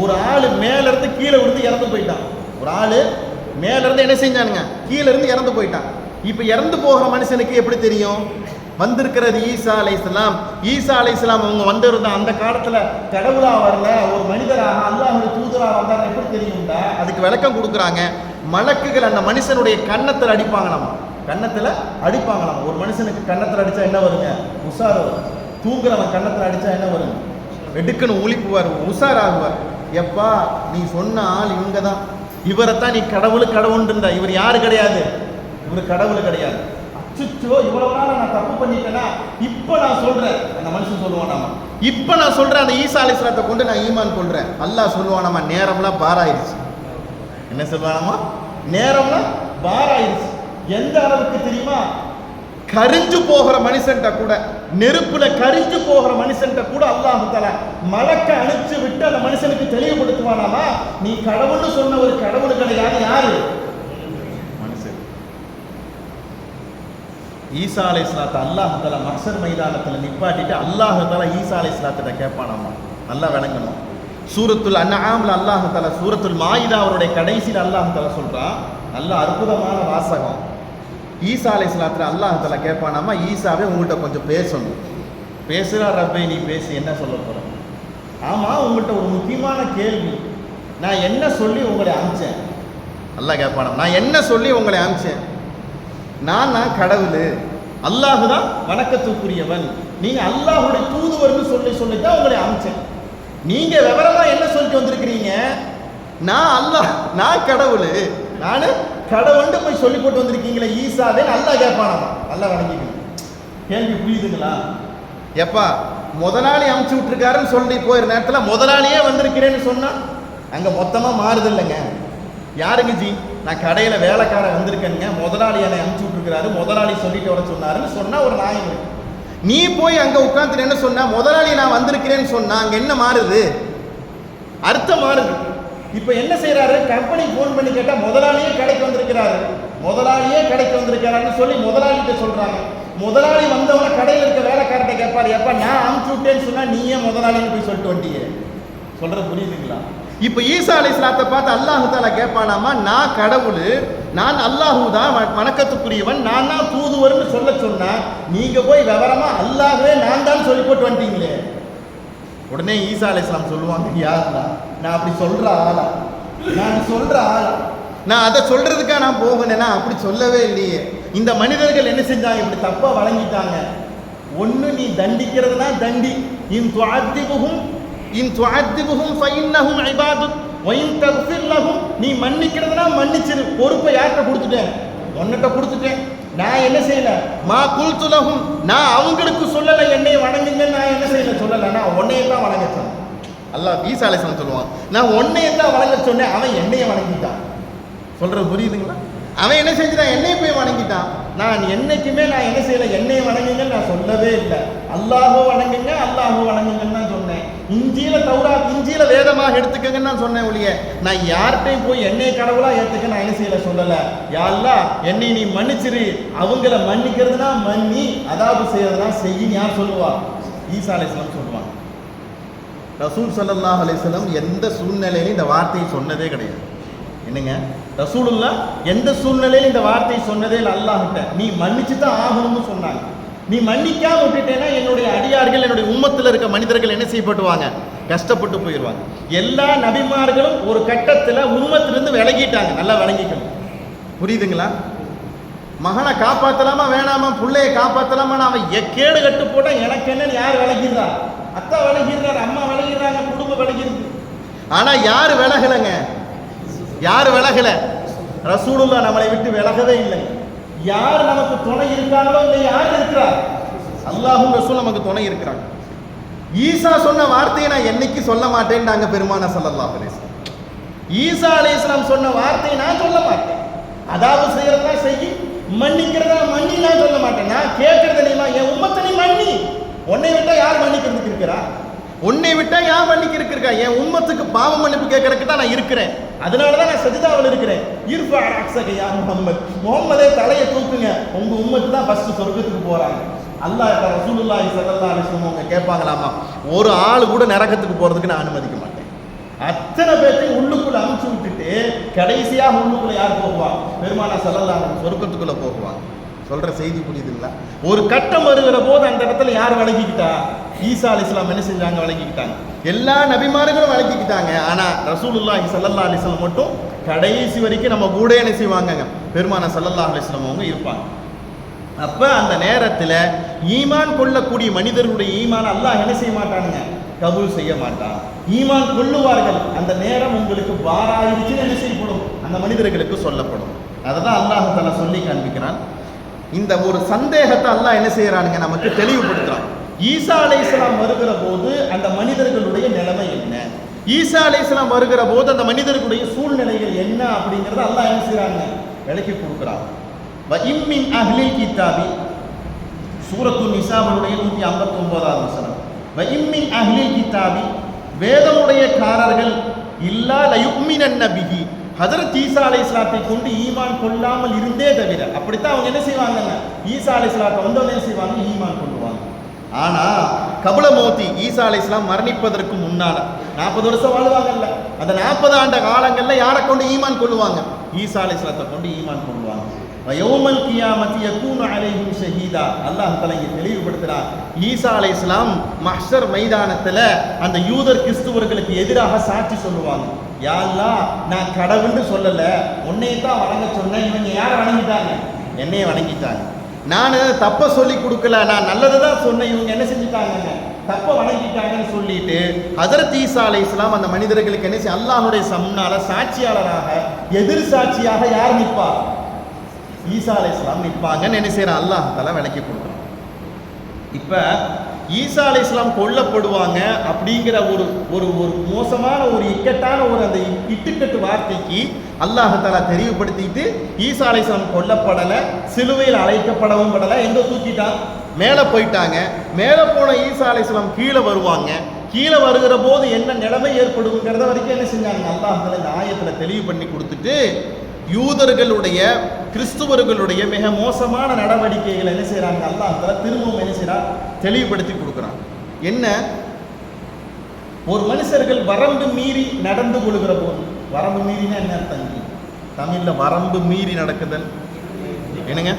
ஒரு ஆளு மேல இருந்து கீழே விழுந்து இறந்து போயிட்டான். ஒரு ஆளு மேல இருந்து என்ன செஞ்சானுங்க, கீழே இருந்து இறந்து போயிட்டான். இப்ப இறந்து போகிற மனுஷனுக்கு எப்படி தெரியும், வந்திருக்கிறது ஈசா அலைஹிஸ்ஸலாம். ஈசா அலைஹிஸ்ஸலாம் அவங்க வந்திருந்த அந்த காலத்துல கடவுளா வரல, ஒரு மனிதராக அல்லாஹ்வுடைய தூதராக வந்தாரு, எப்படி தெரியும்டா? அதுக்கு விளக்கம் கொடுக்குறாங்க. மலக்குகள் அந்த மனுஷனுடைய கன்னத்துல அடிப்பாங்களாம், கன்னத்துல அடிப்பாங்களாம். ஒரு மனுஷனுக்கு கன்னத்துல அடிச்சா என்ன வருங்க, உஷார் வரும். தூங்குறவன் கன்னத்துல அடிச்சா என்ன வருங்க, வெடுக்குன்னு உளிப்புவார், உஷார் ஆகுவார். எப்பா நீ சொன்ன ஆள் இவங்க தான், இவரைத்தான் நீ கடவுள்ன்றா, இவர் யாரு கிடையாது, இவர் கடவுள் கிடையாது. அச்சுச்சோ இவ்வளவு நாள் நான் தப்பு பண்ணிட்டேனா, இப்ப நான் சொல்றேன், அந்த மனுஷன் சொல்லுவானாமா, இப்ப நான் சொல்றேன் அந்த ஈசா அலைஹிஸ்ஸலாத்தை கொண்டு நான் ஈமான் கொள்றேன். அல்லாஹ் சொல்லுவானாமா, நேரம்லாம் பாராயிருச்சு. என்ன சொல்லுவானாமா, நேரம்லாம் பாராயிருச்சு. எந்த அளவுக்கு தெரியுமா, கரிஞ்சு போகிற மனுஷன்ட்ட கூட, நெருப்புல கரிஞ்சு போகிற மனுஷன்ட்ட கூட அல்லாஹ் தஆலா மலக்க அனுப்பிச்சு விட்டு அந்த மனுஷனுக்கு தெளிவுபடுத்துவானாமா, நீ கடவுள்னு சொன்ன ஒரு கடவுள் கிடையாது, யாரு, மனுஷன். ஈசா அலைஹிஸ்ஸலாத்தை அல்லாஹ் தஆலா மஹ்ஷர் மைதானத்துல நிப்பாட்டிட்டு அல்லாஹ் தஆலா ஈசா அலைஹிஸ்ஸலாத்திட்ட கேட்பானாமா. நல்லா விளங்கணும். சூரத்துல் அன்ஆம்ல அல்லாஹ் தஆலா, சூரத்துல் மாயிதா அவருடைய கடைசியில் அல்லாஹ் தஆலா சொல்றான், நல்ல அற்புதமான வாசகம். ஈசா அலைஹிஸ்ஸலாத்துல அல்லாஹ் தஆலா கேட்பானாமா, ஈசாவே உங்கள்கிட்ட கொஞ்சம் பேசணும். பேசுறா ரப்பே, நீ பேசி என்ன சொல்ல போற? ஆமா உங்கள்கிட்ட ஒரு முக்கியமான கேள்வி, நான் என்ன சொல்லி உங்களை அனுப்பிச்சேன்? அல்லாஹ் கேட்பானா, நான் என்ன சொல்லி உங்களை அனுப்பிச்சேன்? நான் கடவுள், அல்லாஹ் தான் வணக்கத்துக்குரியவன், நீங்க அல்லாஹ்வுடைய தூதுவர்னு சொல்லித்தான் உங்களை அனுப்பிச்சேன். நீங்க விவரமா என்ன சொல்லிட்டு வந்திருக்கிறீங்க, நான் அல்லாஹ், நான் கடவுள், நானு கடவுள்னு போய் சொல்லி போட்டு வந்திருக்கீங்களே ஈசாவே, அல்லாஹ் கேட்பானாமா. நல்லா வணங்கிக்கணும். கேள்வி புரியுதுங்களா? எப்பா முதலாளி அமுச்சு விட்டுருக்காருன்னு சொல்லி போயிற நேரத்தில் முதலாளியே வந்திருக்கிறேன்னு சொன்னா அங்க மொத்தமா மாறுது இல்லைங்க. யாருங்க ஜி, நான் கடையில வேலைக்காரன் வந்திருக்கேங்க, முதலாளி என்னை அமுச்சு விட்டுருக்கிறாரு, முதலாளி சொல்லிட்டு வர சொன்னாருன்னு சொன்னா ஒரு நியாயம் இருக்கு. நீ போய் அங்க உட்கார்ந்து என்ன சொன்னா, முதலாளி நான் வந்திருக்கிறேன்னு சொன்னா அங்க என்ன மாறுது, அர்த்தம் மாறுது. இப்ப என்ன செய்யறாரு, கம்பெனி போன் பண்ணி கேட்டா முதலாளியே கடைக்கு வந்திருக்கிறாரு, முதலாளியே கடைக்கு வந்திருக்கிறாருன்னு சொல்லி முதலாளிகிட்ட சொல்றாங்க. முதலாளி வந்தவன கடையில் இருக்க வேலைக்காரர்கிட்ட கேட்பாரு, எப்ப நான் அமுச்சு விட்டேன்னு சொன்னா நீயே முதலாளின்னு போய் சொல்லிட்டு வந்தீங்க. சொல்றது புரியுதுங்களா? இப்ப ஈசா அலைஹிஸ்ஸலாத்தை பார்த்து அல்லாஹ் தஆலா கேட்பானாமா, நான் கடவுள், நான் அல்லாஹ் தான் வணக்கத்துக்குரியவன், நான் தான் தூதுவர்னு சொல்ல சொன்னா நீங்க போய் விவரமா அல்லாஹ்வே நான் தான் சொல்லி போட்டு வந்துட்டீங்களே. உடனே ஈசா அலைஹிஸ்ஸலாம் சொல்லுவாங்க, யாருடா நான் அப்படி சொல்ற ஆளா, நான் சொல்ற ஆளா, நான் அதை சொல்றதுக்காக நான் போகணும்னா அப்படி சொல்லவே இல்லையே. இந்த மனிதர்கள் என்ன செஞ்சாங்க, இப்படி தப்பா வழங்கிட்டாங்க. ஒண்ணு நீ தண்டிக்கிறதுனா தண்டி, இன் துஅத்திபுஹும் ஃபஇன்னஹும் இபாதுக் வ இன் தக்ஃபிர் லஹும், நீ மன்னிக்கிறதுனா மன்னிச்சிரு. பொறுப்பை யார்கிட்ட கொடுத்துட்டேன், உன்கிட்ட கொடுத்துட்டேன். நான் என்ன செய்யல, மா குல்து லஹும், நான் அவங்களுக்கு சொல்லலை என்னை வணங்குங்க, நான் என்ன செய்யல சொல்லலை, நான் உன்னையே தான் வணங்க சொன்னேன். அல்லாஹ் ஈசா அலைஹிஸ்ஸலாம் சொல்லுவான், நான் உன்னையே தான் வணங்க சொன்னேன், அவன் என்னையே வணங்கிட்டான். சொல்றது புரியுதுங்களா? அவன் என்ன செஞ்சுட்டான், என்னைய போய் வணங்கிட்டான். நான் என்னைக்குமே நான் என்ன செய்யல, என்னைய வணங்குங்க நான் சொல்லவே இல்லை, அல்லாஹ்வை வணங்குங்க, அல்லாஹ்வை வணங்குங்கன்னு தான் சொன்னேன். இஞ்சியில தௌராத், இஞ்சியில வேதமாக எடுத்துக்கங்கன்னு நான் சொன்னேன் ஒழிய நான் யார்கிட்டையும் போய் என்னை கடவுளா ஏத்துக்க நான் என்ன செய்யல சொல்லல. யா அல்லாஹ் என்னை நீ மன்னிச்சிரு, அவங்கள மன்னிக்கிறதுனா மன்னி, அதாவது செய்யறதுனா செய்யின்னு யார் சொல்லுவா, ஈசா அலைஹிஸ்ஸலாம் சொல்லுவாங்க. ரசூல் ஸல்லல்லாஹு அலைஹி வஸல்லம் எந்த சூழ்நிலையிலும் இந்த வார்த்தையை சொன்னதே கிடையாது. என்னங்க, ரசூலுல்லாஹ் எந்த சூழ்நிலையிலும் இந்த வார்த்தையை சொன்னதே இல்லை. அல்லாஹ்கிட்ட நீ மன்னிச்சு தான் ஆகணும்னு சொன்னாங்க. நீ மன்னிக்காம விட்டுட்டேன்னா என்னுடைய அடியார்கள், என்னுடைய உம்மத்தில் இருக்க மனிதர்கள் என்ன செய்யப்பட்டுவாங்க, கஷ்டப்பட்டு போயிடுவாங்க. எல்லா நபிமார்களும் ஒரு கட்டத்தில் உம்மத்திலிருந்து விலகிட்டாங்க. நல்லா விளங்கிக்கணும், புரியுதுங்களா? மகனை காப்பாற்றலாமா வேணாமா, பிள்ளைய காப்பாற்றலாமா, அவன் கேடு கட்டு போட்டால் எனக்கு என்னன்னு யார் விலகிடுறா? அத்தா விலகிடுறாரு, அம்மா விலகிடுறாங்க, குடும்பம் விலகிடுது. ஆனால் யார் விலகலைங்க? யார் விலகல? ரசூலுல்லாஹ் நம்மளை விட்டு விலகவே இல்லை. யார் நமக்கு துணை இருக்காங்களோ இல்லை, யார் இருக்கிறார்? அல்லாஹ்வும் ரசூல் நமக்கு துணை இருக்கிறாங்க. ஈசா சொன்ன வார்த்தையை நான் என்னைக்கு சொல்ல மாட்டேன்டாங்க பெருமானா ஸல்லல்லாஹு அலைஹி வஸல்லம். ஈசா அலைஹிஸ்ஸலாம் சொன்ன வார்த்தையை நான் சொல்ல மாட்டேன். அதாவது செய்யறதா செய்யி, மன்னிக்கிறதா மன்னி, நான் சொல்ல மாட்டேன். நான் கேட்கறது நீமா என் உம்மத்தை நீ மன்னி. உன்னை விட்டா யார் மன்னிக்கிறதுக்கு இருக்கிறா? உன்னை விட்டா யார் மன்னிக்கிறதுக்கு இருக்கா? என் உம்மத்துக்கு பாவ மன்னிப்பு கேட்கறதுக்கு தான் நான் இருக்கிறேன். அதனாலதான் நான் சஜிதாவில் இருக்கிறேன். இர்ஃபா ரஅஸக யா முஹம்மத், முஹம்மதே தலையை தூக்குங்க, உங்க உம்மத்து தான் ஃபர்ஸ்ட் சொர்க்கத்துக்கு போறாங்க. அல்லாஹ் ரசூலுல்லாஹி ஸல்லல்லாஹு அலைஹி வஸல்லம் அவங்க கேட்பாங்களாமா, ஒரு ஆள் கூட நரகத்துக்கு போறதுக்கு நான் அனுமதிக்க மாட்டேன். அத்தனை பேர்த்தையும் உள்ளுக்குள்ள அமுச்சு விட்டுட்டு கடைசியாக உள்ளுக்குள்ள யார் போகுவா? பெருமானா ஸல்லல்லாஹு அலைஹி வஸல்லம் சொர்க்கத்துக்குள்ள போகுவாங்க. சொல்ற செய்தி புரியுதுங்களா? ஒரு கட்டம் வருகிற போது அந்த இடத்துல யார் விலகிக்கிட்டா? ஈசா அலைஹிஸ்ஸலாம் என்ன செஞ்சாங்க? விலகிக்கிட்டாங்க. எல்லா நபிமார்களும் விலகிக்கிட்டாங்க. ஆனா ரசூலுல்லாஹி ஸல்லல்லாஹு அலைஹி வஸல்லம் மட்டும் கடைசி வரைக்கும் நம்ம கூட என்ன செய்வாங்க? பெருமானா ஸல்லல்லாஹு அலைஹி வஸல்லம் அவங்க இருப்பாங்க. அப்ப அந்த நேரத்தில் ஈமான் கொள்ளக்கூடிய மனிதர்களுடைய ஈமான் அல்லாஹ் என்ன செய்ய மாட்டானுங்க? கபூல் செய்ய மாட்டான். ஈமான் கொள்ளுவார்கள். அந்த நேரம் உங்களுக்கு பாராயிருச்சுன்னு என்ன செய்யப்படும்? அந்த மனிதர்களுக்கு சொல்லப்படும். அதை தான் அல்லாஹ் தஆலா சொல்லி காண்பிக்கிறான். இந்த ஒரு சந்தேகத்தை அல்லாஹ் என்ன செய்யறானுங்க? நமக்கு தெளிவுபடுத்துறான். ஈசா அலைஹிஸ்ஸலாம் வருகிற போது அந்த மனிதர்களுடைய நிலைமை என்ன, ஈசா அலைஹிஸ்ஸலாம் வருகிற போது அந்த மனிதர்களுடைய சூழ்நிலைகள் என்ன அப்படிங்கறத அல்லாஹ் என்ன செய்யறாங்க? விளக்கி கொடுக்குறான். வ இம்மின் அஹ்லில் கிதாபி, சூரத்து நிசாவுடைய 159வது வசனம். வ இம்மின் அஹ்லில் கிதாபி, வேதமுடைய காரர்கள் இல்லா லயுமினன்ன பிஹி, ஹஜரத் ஈசா அலைஹிஸ்ஸலாத்தை கொண்டு ஈமான் கொள்ளாமல் இருந்தே தவிர. அப்படித்தான் அவங்க என்ன செய்வாங்க? ஈசா அலைஹிஸ்ஸலாத்தை வந்து என்ன செய்வாங்க? ஈமான் கொள்ளுவாங்க. ஆனா கபுல மௌத்தி, ஈசா அலைஹிஸ்ஸலாம் மரணிப்பதற்கு முன்னால 40 வருஷம் வாழ்வாங்கல்ல, அந்த 40 ஆண்டு காலங்கள்ல யாரை கொண்டு ஈமான் கொள்ளுவாங்க? ஈசா அலைஹிஸ்ஸலாத்தை கொண்டு ஈமான் கொள்ளுவாங்க. யௌமல் கியாமத்தி யகூனு அலைஹிம் ஷஹீதா, அல்லாஹ் தஆலா இங்கே தெளிவுபடுத்துறார். ஈசா அலைஹிஸ்ஸலாம் மஹ்ஷர் மைதானத்துல அந்த யூதர் கிறிஸ்துவர்களுக்கு எதிராக சாட்சி சொல்லுவாங்க. யா அல்லாஹ், நான் கடவுள்னு சொல்லல, உன்னையே தான் வணங்க சொன்னேன், இவங்க யாரை வணங்கிட்டாங்க? என்னையே வணங்கிட்டாங்க. நான் தப்ப சொல்லி கொடுக்கல, நான் நல்லது தான் சொன்னேன், இவங்க என்ன செஞ்சுட்டாங்க? தப்ப வணங்கிட்டாங்கன்னு சொல்லிட்டு ஹஜரத் ஈசா அலைஹிஸ்ஸலாம் அந்த மனிதர்களுக்கு என்ன செய்ய? அல்லாஹ்வுடைய சம்னால சாட்சியாளராக, எதிர் சாட்சியாக யார் நிற்பா? ஈசா அலைஹிஸ்ஸலாம் நிற்பாங்கன்னு என்ன செய்யறான்? அல்லாஹ் தஆலா விளக்கி கொடுக்குறான். இப்ப ஈசா அலைஹிஸ்ஸலாம் கொல்லப்படுவாங்க அப்படிங்கிற ஒரு ஒரு ஒரு மோசமான ஒரு இக்கட்டான ஒரு அந்த இட்டுக்கட்டு வார்த்தைக்கு அல்லாஹ் தஆலா தெளிவுபடுத்திட்டு ஈசா அலைஹிஸ்ஸலாம் கொல்லப்படலை, சிலுவையில் அழைக்கப்படவும் படலை, எங்க தூக்கிட்டான்? மேலே போயிட்டாங்க. மேலே போன ஈசா அலைஹிஸ்ஸலாம் கீழே வருவாங்க. கீழே வருகிற போது என்ன நிலைமை ஏற்படுங்கிறத வரைக்கும் என்ன செஞ்சாங்க? அல்லாஹ் தஆலா இந்த ஆயத்தில் தெளிவு பண்ணி கொடுத்துட்டு யூதர்களுடைய கிறிஸ்துவர்களுடைய மிக மோசமான நடவடிக்கைகளை என்ன செய்யறாங்க? அல்லாஹ் தஆலா திரும்பவும் என்ன செய்யறான்? தெளிவுபடுத்தி கொடுக்குறான். என்ன? ஒரு மனுஷர்கள் வரம்பு மீறி நடந்து கொள்கிற போது, வரம்பு மீறினா என்ன அர்த்தம்? தமிழ்ல வரம்பு மீறி நடக்குதல் என்னங்க?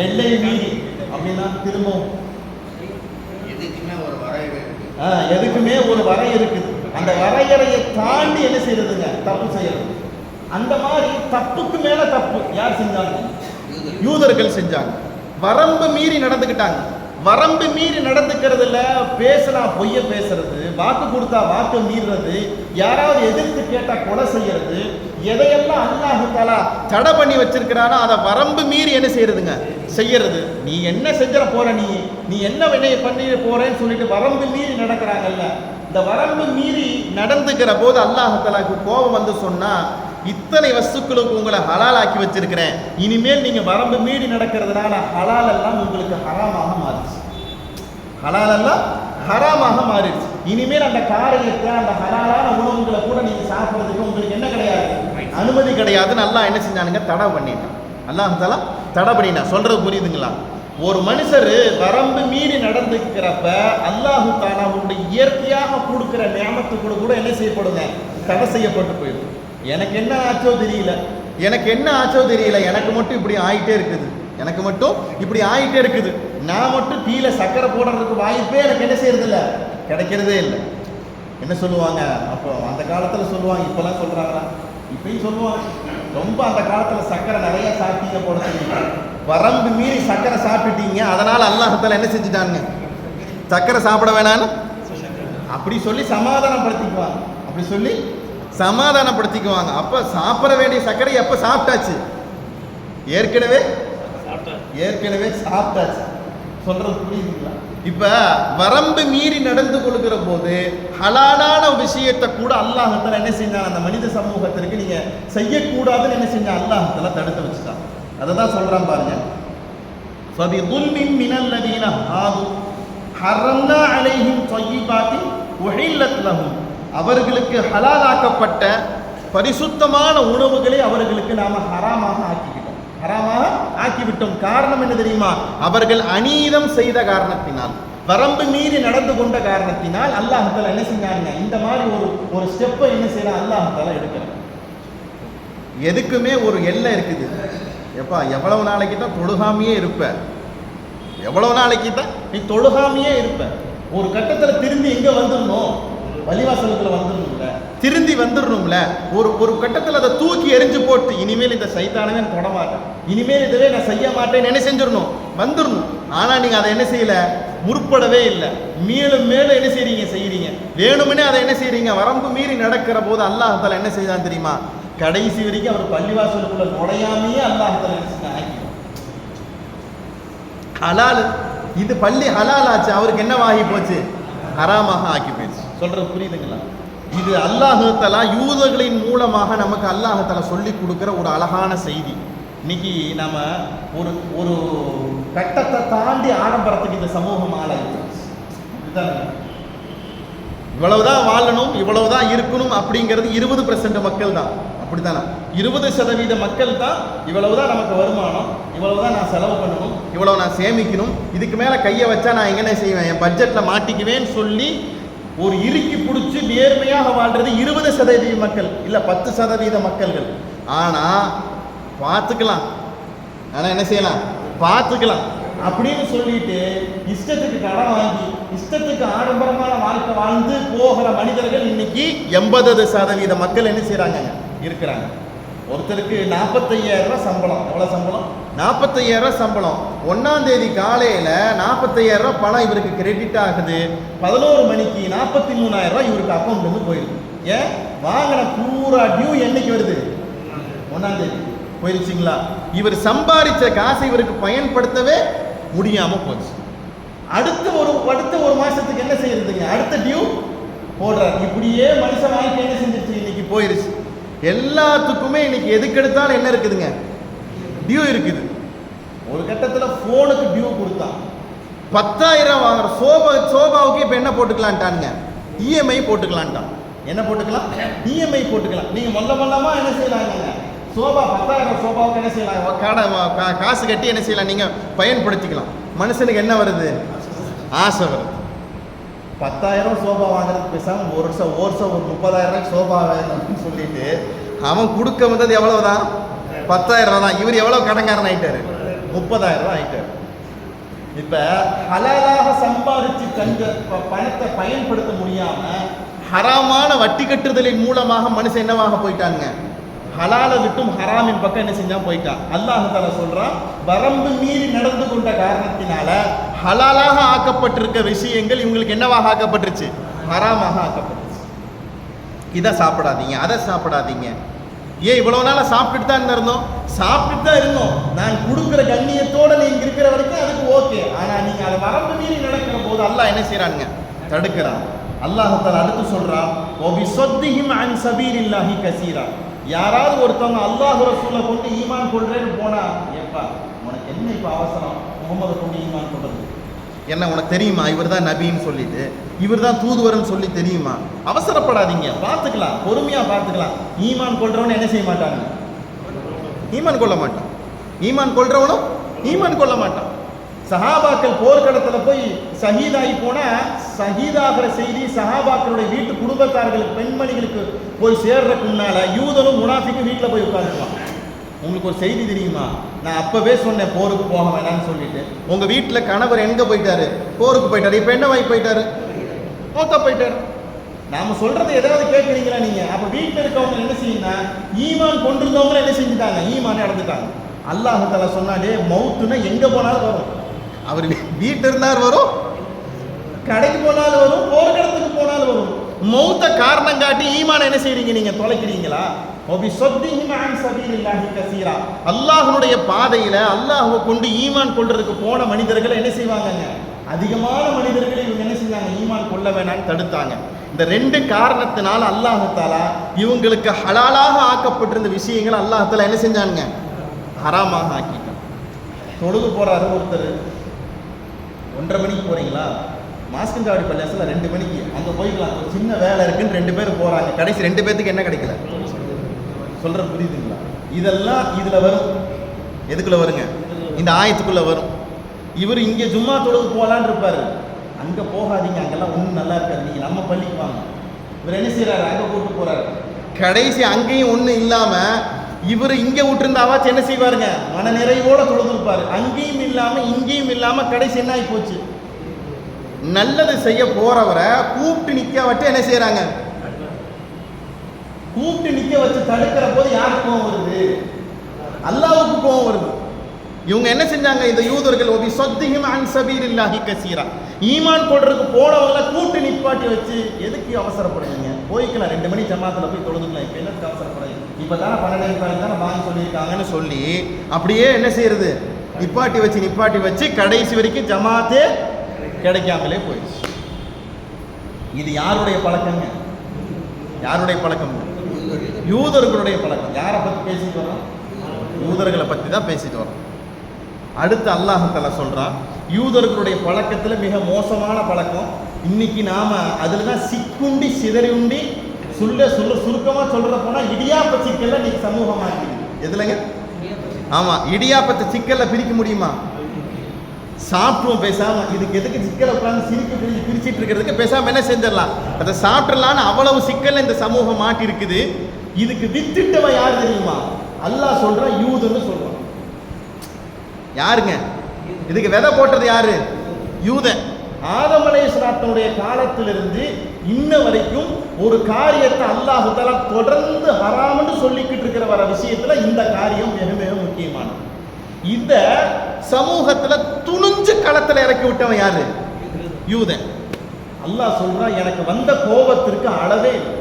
எல்லை மீறி அப்படின்னா திரும்பவும் எதுக்குமே ஒரு வரை இருக்குது. அந்த வரையறையை தாண்டி என்ன செய்யறதுங்க? தப்பு செய்யறது. அந்த மாதிரி தப்புக்கு மேல தப்பு யார் செஞ்சாங்க? யூதர்கள் செஞ்சாங்க. வரம்பு மீறி நடந்துக்கிட்டாங்க. வரம்பு மீறி நடந்துக்கிறதுல பேசினா பொய்ய பேசுறது, வாக்கு கொடுத்தா வாக்கு மீறுறது, யாராவது எதிர்த்து கேட்டா கொலை செய்யறது, எதையெல்லாம் அல்லாஹ் தஆலா தடை பண்ணி வச்சிருக்கிறானோ அதை வரம்பு மீறி என்ன செய்யறதுங்க? செய்யறது. நீ என்ன செஞ்சிட போற, நீ என்ன வினைய பண்ணி போறேன்னு சொல்லிட்டு வரம்பு மீறி நடக்கிறாங்கல்ல, இந்த வரம்பு மீறி நடந்துக்கிற போது அல்லாஹ் தஆலாக்கு கோபம் வந்து சொன்னா, இத்தனை வஸ்துக்களுக்கு உங்களை ஹலால் ஆக்கி வச்சிருக்கிறேன், இனிமேல் நீங்க வரம்பு மீறி நடக்கிறதுனால ஹலால் எல்லாம் உங்களுக்கு ஹராமாக மாறிடுச்சு. ஹலால் எல்லாம் ஹராமாக மாறிடுச்சு. இனிமேல் அந்த காரியத்தை, அந்த ஹலாலான உணவுகளை கூட நீங்க சாப்பிட்றதுக்கு உங்களுக்கு என்ன கிடையாது? அனுமதி கிடையாதுன்னு அல்லாஹ் என்ன செஞ்சானுங்க? தடை பண்ணிட்டான். அல்லாஹ் தஆலா தடை பண்ணிட்டான். சொல்றது புரியுதுங்களா? ஒரு மனுஷர் வரம்பு மீறி நடந்துக்கிறப்ப அல்லாஹ் தஆலாவுடைய இயற்கையாக கொடுக்கிற நியமத்துக்கு கூட என்ன செய்யப்படுங்க? தடை செய்யப்பட்டு போயிடும். எனக்கு என்ன ஆச்சோ தெரியல, எனக்கு மட்டும் இப்படி ஆயிட்டே இருக்குது. எனக்கு மட்டும் இப்படி ஆகிட்டே இருக்குது. நான் மட்டும் டீல சக்கரை போடுறதுக்கு வாய்ப்பே எனக்கு என்ன செய்யறது இல்லை, கிடைக்கிறதே இல்லை. என்ன சொல்லுவாங்க அப்போ அந்த காலத்தில் சொல்லுவாங்க, இப்போலாம் சொல்கிறாங்களா, இப்பயும் சொல்லுவாங்க, ரொம்ப அந்த காலத்தில் சக்கரை நிறைய சாப்பிட்டீங்க போட சொல்லுவீங்க, வரம்பு மீறி சக்கரை சாப்பிட்டுட்டீங்க, அதனால் அல்லாஹ்தால என்ன செஞ்சுட்டாங்க, சக்கரை சாப்பிட வேணான்னு அப்படி சொல்லி சமாதானப்படுத்திக்குவாங்க. அப்படி சொல்லி சமாதானப்படுத்திக்குவாங்க. அப்போ சாப்பிட வேண்டிய சக்கரை எப்போ சாப்பிட்டாச்சு, ஏற்கனவே சாப்பிட்டாச்சு. சொல்றது புரியுதுங்களா? இப்ப வரம்பு மீறி நடந்து கொள்கிற போது ஹலாலான விஷயத்தை கூட அல்லாஹ்தால என்ன செஞ்சான், அந்த மனித சமூகத்திற்கு நீங்க செய்யக்கூடாதுன்னு என்ன செஞ்சான், அல்லாஹ்தால தடுத்து வச்சுட்டான். அதை தான் சொல்றான் பாருங்க, ஃபபிதுல்மின் மினல்லதீன ஹாது ஹர்ரம்னா அலைஹிம் த்வய்யிபாத்தின் உஹில்லத் லஹும், அவர்களுக்கு ஹலாலாக்கப்பட்ட பரிசுத்தமான உணவுகளை அவர்களுக்கு நாம ஹராமாக ஆக்கிவிட்டோம். காரணம் என்ன தெரியுமா, அவர்கள் அநீதம் செய்த காரணத்தினால், வரம்பு மீறி நடந்து கொண்ட காரணத்தினால் அல்லாஹ்தால என்ன செஞ்சாங்க, இந்த மாதிரி ஒரு ஸ்டெப்பை என்ன செய்யலாம், அல்லாஹ்தால எடுக்கிறாங்க. எதுக்குமே ஒரு எல்லை இருக்குது. எப்பா எவ்வளவு நாளைக்கு தான் தொழுகாமையே இருப்ப, எவ்வளவு நாளைக்கு தான் நீ தொழுகாமையே இருப்ப. ஒரு கட்டத்தில் திரும்பி எங்க வந்துடணும், வழிவாசலுக்குள்ள வந்துடணும்ல, திருந்தி வந்துடணும்ல. ஒரு கட்டத்தில் அதை தூக்கி எரிஞ்சு போட்டு இனிமேல் இந்த சைத்தானவே நான் தொட மாட்டேன், இனிமேல் இதுவே நான் செய்ய மாட்டேன்னு என்ன செஞ்சிடணும், வந்துடணும். ஆனால் நீங்கள் அதை என்ன செய்யல, முற்படவே இல்லை. மேலும் மேலும் என்ன செய்றீங்க, வேணும்னே அதை என்ன செய்றீங்க, வரம்பு மீறி நடக்கிற போது அல்லாஹ்தால என்ன செய்தான் தெரியுமா, கடைசி வரைக்கும் அவர் பள்ளிவாசலுக்குள்ள நுழையாமையே அல்லாஹ்தால என்ன செஞ்சான், ஹலால். இது பள்ளி ஹலால் ஆச்சு, அவருக்கு என்னவாகி போச்சு, ஹராமாக ஆக்கி போயிடுச்சு. சொல்றது புரியுதுங்களா? இது அல்லாஹ்தாலா யூதர்களின் மூலமாக நமக்கு அல்லாஹ்தாலா சொல்லி கொடுக்கிற ஒரு அழகான செய்தி. இன்னைக்கு நாம ஒரு கட்டத்தை தாண்டி ஆடம்பரத்துக்கு இந்த சமூகம் ஆளாயிடுச்சு. இவ்வளவுதான் வாழணும், இவ்வளவுதான் இருக்கணும் அப்படிங்கிறது 20% மக்கள் தான். அப்படித்தானே 20% மக்கள் தான் இவ்வளவுதான் நமக்கு வருமானம், இவ்வளவுதான் நான் செலவு பண்ணணும், இவ்வளவு நான் சேமிக்கணும், இதுக்கு மேல கையை வச்சா நான் எங்கே செய்வேன், என் பட்ஜெட்ல மாட்டிக்குவேன்னு சொல்லி ஒரு இறுக்கி பிடிச்சி நேர்மையாக வாழ்றது 20% மக்கள், இல்லை 10% மக்கள்கள். ஆனா பார்த்துக்கலாம், ஆனா என்ன செய்யலாம், பார்த்துக்கலாம் அப்படின்னு சொல்லிட்டு இஷ்டத்துக்கு கடன் வாங்கி இஷ்டத்துக்கு ஆடம்பரமான வாழ்க்கை வாழ்ந்து போகிற மனிதர்கள் இன்னைக்கு 80% மக்கள் என்ன செய்யறாங்க, இருக்கிறாங்க. ஒருத்தருக்கு 45,000 ரூபாய் சம்பளம். எவ்வளவு சம்பளம், 45,000 ரூபாய் சம்பளம். 1ஆம் தேதி காலையில 45,000 ரூபாய் பணம் இவருக்கு கிரெடிட் ஆகுது. 11 மணிக்கு 43,000 ரூபாய் இவருக்கு அக்கௌண்ட்ல இருந்து போயிடுது. ஏன், வாங்கின பூரா டியூ என்னைக்கு வருது, 1ஆம் தேதி போயிருச்சுங்களா. இவர் சம்பாதிச்ச காசை இவருக்கு பயன்படுத்தவே முடியாம போச்சு. அடுத்த ஒரு மாசத்துக்கு என்ன செய்யறதுங்க, அடுத்த டியூ போடுறாரு. இப்படியே மனுஷ வாழ்க்கை என்ன செஞ்சிருச்சு, இன்னைக்கு போயிருச்சு. எல்லாத்துக்குமே இன்னைக்கு எதுக்கெடுத்தாலும் என்ன இருக்குதுங்க, டியூ இருக்குது. ஒரு கட்டத்தில் போனுக்கு டியூ கொடுத்தான், 10,000 வாங்குற சோபாவுக்கு இப்ப என்ன போட்டுக்கலான்ட்டானுங்க, இஎம்ஐ போட்டுக்கலான்ட்டான். என்ன போட்டுக்கலாம், இஎம்ஐ போட்டுக்கலாம். நீங்க மொல்லமா என்ன செய்யலாங்க, சோபா 10,000 சோபாவுக்கு என்ன செய்யலாம், கடை காசு கட்டி என்ன செய்யலாம், நீங்க பயன்படுத்திக்கலாம். மனுஷனுக்கு என்ன வருது, ஆசை வருது. 10,000 சோபா வாங்குறதுக்கு பேசாம ஒரு வருஷம் ஒரு 30,000 ரூபாய்க்கு சோபா வேணும்னு சொல்லிட்டு அவன் கொடுக்க வந்தது எவ்வளவுதான், 10,000 ரூபா தான். இவர் எவ்வளவு கடன்காரன் ஆயிட்டாரு, 30,000 ரூபாய் ஆயிட்டாரு. இப்ப ஹலாலாக சம்பாதிச்சு தந்த பணத்தை பயன்படுத்த முடியாம ஹராமான வட்டி கட்டுதலின் மூலமாக மனுஷன் என்னவாக போயிட்டாங்க, ஹலாலை விட்டும் ஹராமின் பக்கம் என்ன செஞ்சா போயிட்டான். அல்லாஹ்தாலா சொல்றான், வரம்பு மீறி நடந்து கொண்ட காரணத்தினால ஹலாலாக ஆக்கப்பட்டிருக்க விஷயங்கள் இவங்களுக்கு என்னவாக ஆக்கப்பட்டுருச்சு, ஹராமாக ஆக்கப்பட்டுருச்சு. இதை சாப்பிடாதீங்க, அதை சாப்பிடாதீங்க. ஏன் இவ்வளவு நாள சாப்பிட்டுட்டு தான் இருந்தோம், நான் கொடுக்குற கண்ணியத்தோட நீங்க இருக்கிற வரைக்கும் அதுக்கு ஓகே. ஆனா நீங்க அதை வரம்பு மீறி நடக்கிற போது அல்லாஹ் என்ன செய்யறாங்க, தடுக்கிறான். அல்லாஹ்தாலா அடுத்து சொல்றான், வபிஸத்திஹிம் அன் ஸபீலில்லாஹி கஸீரா. யாராவது ஒருத்தவங்க அல்லாஹ் ரசூலை கொண்டு ஈமான் கொள்றேன்னு போனா, ஏப்பா உனக்கு என்ன இப்ப அவசரம் முகமதை கொண்டு ஈமான் கொள்றது, என்ன உனக்கு தெரியுமா இவர் தான் நபின்னு சொல்லிட்டு, இவர் தான் தூதுவர்னு சொல்லி தெரியுமா, அவசரப்படாதீங்க, பார்த்துக்கலாம், பொறுமையா பார்த்துக்கலாம். ஈமான் கொள்றவனு என்ன செய்ய மாட்டாங்க, ஈமான் கொள்ள மாட்டான். ஈமான் கொள்றவனும் ஈமான் கொள்ள மாட்டான். சஹாபாக்கள் போர்க்களத்தில் போய் ஷஹீதாகி போனா ஷஹீதாகிற செய்தி சஹாபாக்களுடைய வீட்டு குடும்பத்தார்களுக்கு பெண்மணிகளுக்கு போய் சேர்றதுக்கு முன்னால யூதனும் முனாஃபிக்கும் வீட்டில் போய் உட்காந்துருவான். உங்களுக்கு ஒரு செய்தி தெரியுமா? நான் அப்பவே சொன்னேன் போருக்கு போக வேணாம்னு சொல்லிட்டு. உங்க வீட்டில் கணவர் எங்க போயிட்டாரு? போருக்கு போயிட்டாரு. இப்ப என்ன வாங்கி போயிட்டாரு? மூத்த போயிட்டாரு. நாம சொல்றது ஏதாவது கேட்குறீங்களா நீங்க? அப்ப வீட்டில் இருக்கவங்க என்ன செய்யுங்க? ஈமான் கொண்டிருந்தவங்க என்ன செஞ்சுட்டாங்க? ஈமான் இழந்துட்டாங்க. அல்லாஹ் தஆலா சொன்னாலே மௌத்துனா எங்க போனாலும் வரும். அவர் வீட்டில் இருந்தார் வரும், கடைக்கு போனாலும் வரும், போர்க்களத்துக்கு போனாலும் வரும். மௌத்த காரணம் காட்டி ஈமான என்ன செய்றீங்க? நீங்க தொலைக்கிறீங்களா? அல்லாஹ்வுடைய பாதையில அல்லாஹ்வை கொண்டு ஈமான் கொள்றதுக்கு போன மனிதர்களை என்ன செய்வாங்க? அதிகமான மனிதர்களை இவங்க என்ன செஞ்சாங்க? ஈமான் கொள்ள வேணாம்னு தடுத்தாங்க. இந்த ரெண்டு காரணத்தினால அல்லாஹ் தஆலா இவங்களுக்கு ஹலாலாக ஆக்கப்பட்டிருந்த விஷயங்களை அல்லாஹ் தஆலா என்ன செஞ்சாங்க? ஹராமாக ஆக்கிட்டான். தொழுது போறாரு ஒருத்தர், 1:30 மணிக்கு போறீங்களா? மாஸ்கஞ்சாவடி பள்ளியாசில் 2 மணிக்கு அங்கே போய்க்கலாம், ஒரு சின்ன வேலை இருக்குன்னு 2 பேர் போகிறாங்க. கடைசி 2 பேர்த்துக்கு என்ன கிடைக்கல? சொல்கிற புரியுதுங்களா? இதெல்லாம் இதில் வரும். எதுக்குள்ளே வருங்க? இந்த ஆயத்துக்குள்ளே வரும். இவர் இங்கே ஜும்மா தொழுது போகலான்னு இருப்பார். அங்கே போகாதீங்க, அங்கெல்லாம் ஒன்றும் நல்லா இருக்காது, நீங்கள் நம்ம பள்ளிக்கு வாங்க. இவர் என்ன செய்கிறாரு? அங்கே கூப்பிட்டு போகிறாரு. கடைசி அங்கேயும் ஒன்றும் இல்லாமல் இவர் இங்கே விட்டுருந்தாவாச்சும் என்ன செய்வாருங்க? மன நிறைவோட தொழுது இருப்பார். அங்கேயும் இல்லாமல் இங்கேயும் இல்லாமல் கடைசி என்ன ஆகி போச்சு? நல்லது செய்ய போறவரை கூப்பிட்டு நிக்க வச்சு என்ன செய்யறாங்க? கூப்பிட்டு நிக்க வச்சு தடுக்கிற போது யாருக்கு கோவம் வருது? அல்லாஹ்வுக்கு கோவம் வருது. இவங்க என்ன செஞ்சாங்க? இந்த யூதர்கள் ஒபி சொத்திஹிம் அன் சபீலில்லாஹி கஸீரா, ஈமான் கொள்றதுக்கு போனவங்கள கூப்பிட்டு நிப்பாட்டி வச்சு எதுக்கு அவசரப்படுறீங்க? போய்க்கலாம், 2 மணி ஜமாத்துல போய் தொழுதுக்கலாம், இப்போ என்னத்துக்கு அவசரப்படுறீங்க? இப்பதானே 12 தானே வாங்கி சொல்லியிருக்காங்கன்னு சொல்லி அப்படியே என்ன செய்யறது? நிப்பாட்டி வச்சு கடைசி வரைக்கும் ஜமாத்தே கிடைக்காமலே போயிடுச்சு. இது யாருடைய பழக்கங்க? யாருடைய பழக்கம்? யூதர்களுடைய பழக்கம். யாரை பத்தி பேசிட்டு வரோம்? யூதர்களை பத்தி தான் பேசிட்டு வரோம். அடுத்து அல்லாஹ் தஆலா சொல்றான், யூதர்களுடைய பழக்கத்துல மிக மோசமான பழக்கம். இன்னைக்கு நாம அதுல தான் சிக்குண்டி சிதறி உண்டி சுருக்கமா சொல்ற போனா இடியாப்ப சிக்கல்ல நீங்க சமூகமாக்கி. எதுலங்க? ஆமா, இடியாப்பத்தை சிக்கல்ல பிரிக்க முடியுமா? சாப்பிடுவோம் பேசாம. இதுக்கு எதுக்கு சிக்கலை உட்காந்து பிரிச்சுட்டு இருக்கிறதுக்கு பேசாம என்ன செஞ்சிடலாம், அதை சாப்பிடலான்னு அவ்வளவு சிக்கல் இந்த சமூகம் மாட்டி இருக்குது. இதுக்கு வித்திட்டவன் யாரு தெரியுமா? அல்லாஹ் சொல்றான் யூதன்னு சொல்றான். யாருங்க இதுக்கு விதை போட்டது? யாரு? யூதன். ஆதம் அலைஹிஸ்ஸலாத்துடைய காலத்திலிருந்து இன்ன வரைக்கும் ஒரு காரியத்தை அல்லாஹ் தஆலா தொடர்ந்து ஹராம்னு சொல்லிக்கிட்டு இருக்கிற வர விஷயத்துல இந்த காரியம் மிக மிக முக்கியமானது. இந்த சமூகத்துல துணிஞ்சு களத்துல இறக்கி விட்டவன் யாரு? யூதன். அல்லாஹ் சொல்றான், எனக்கு வந்த கோபத்திற்கு அளவே இல்லை.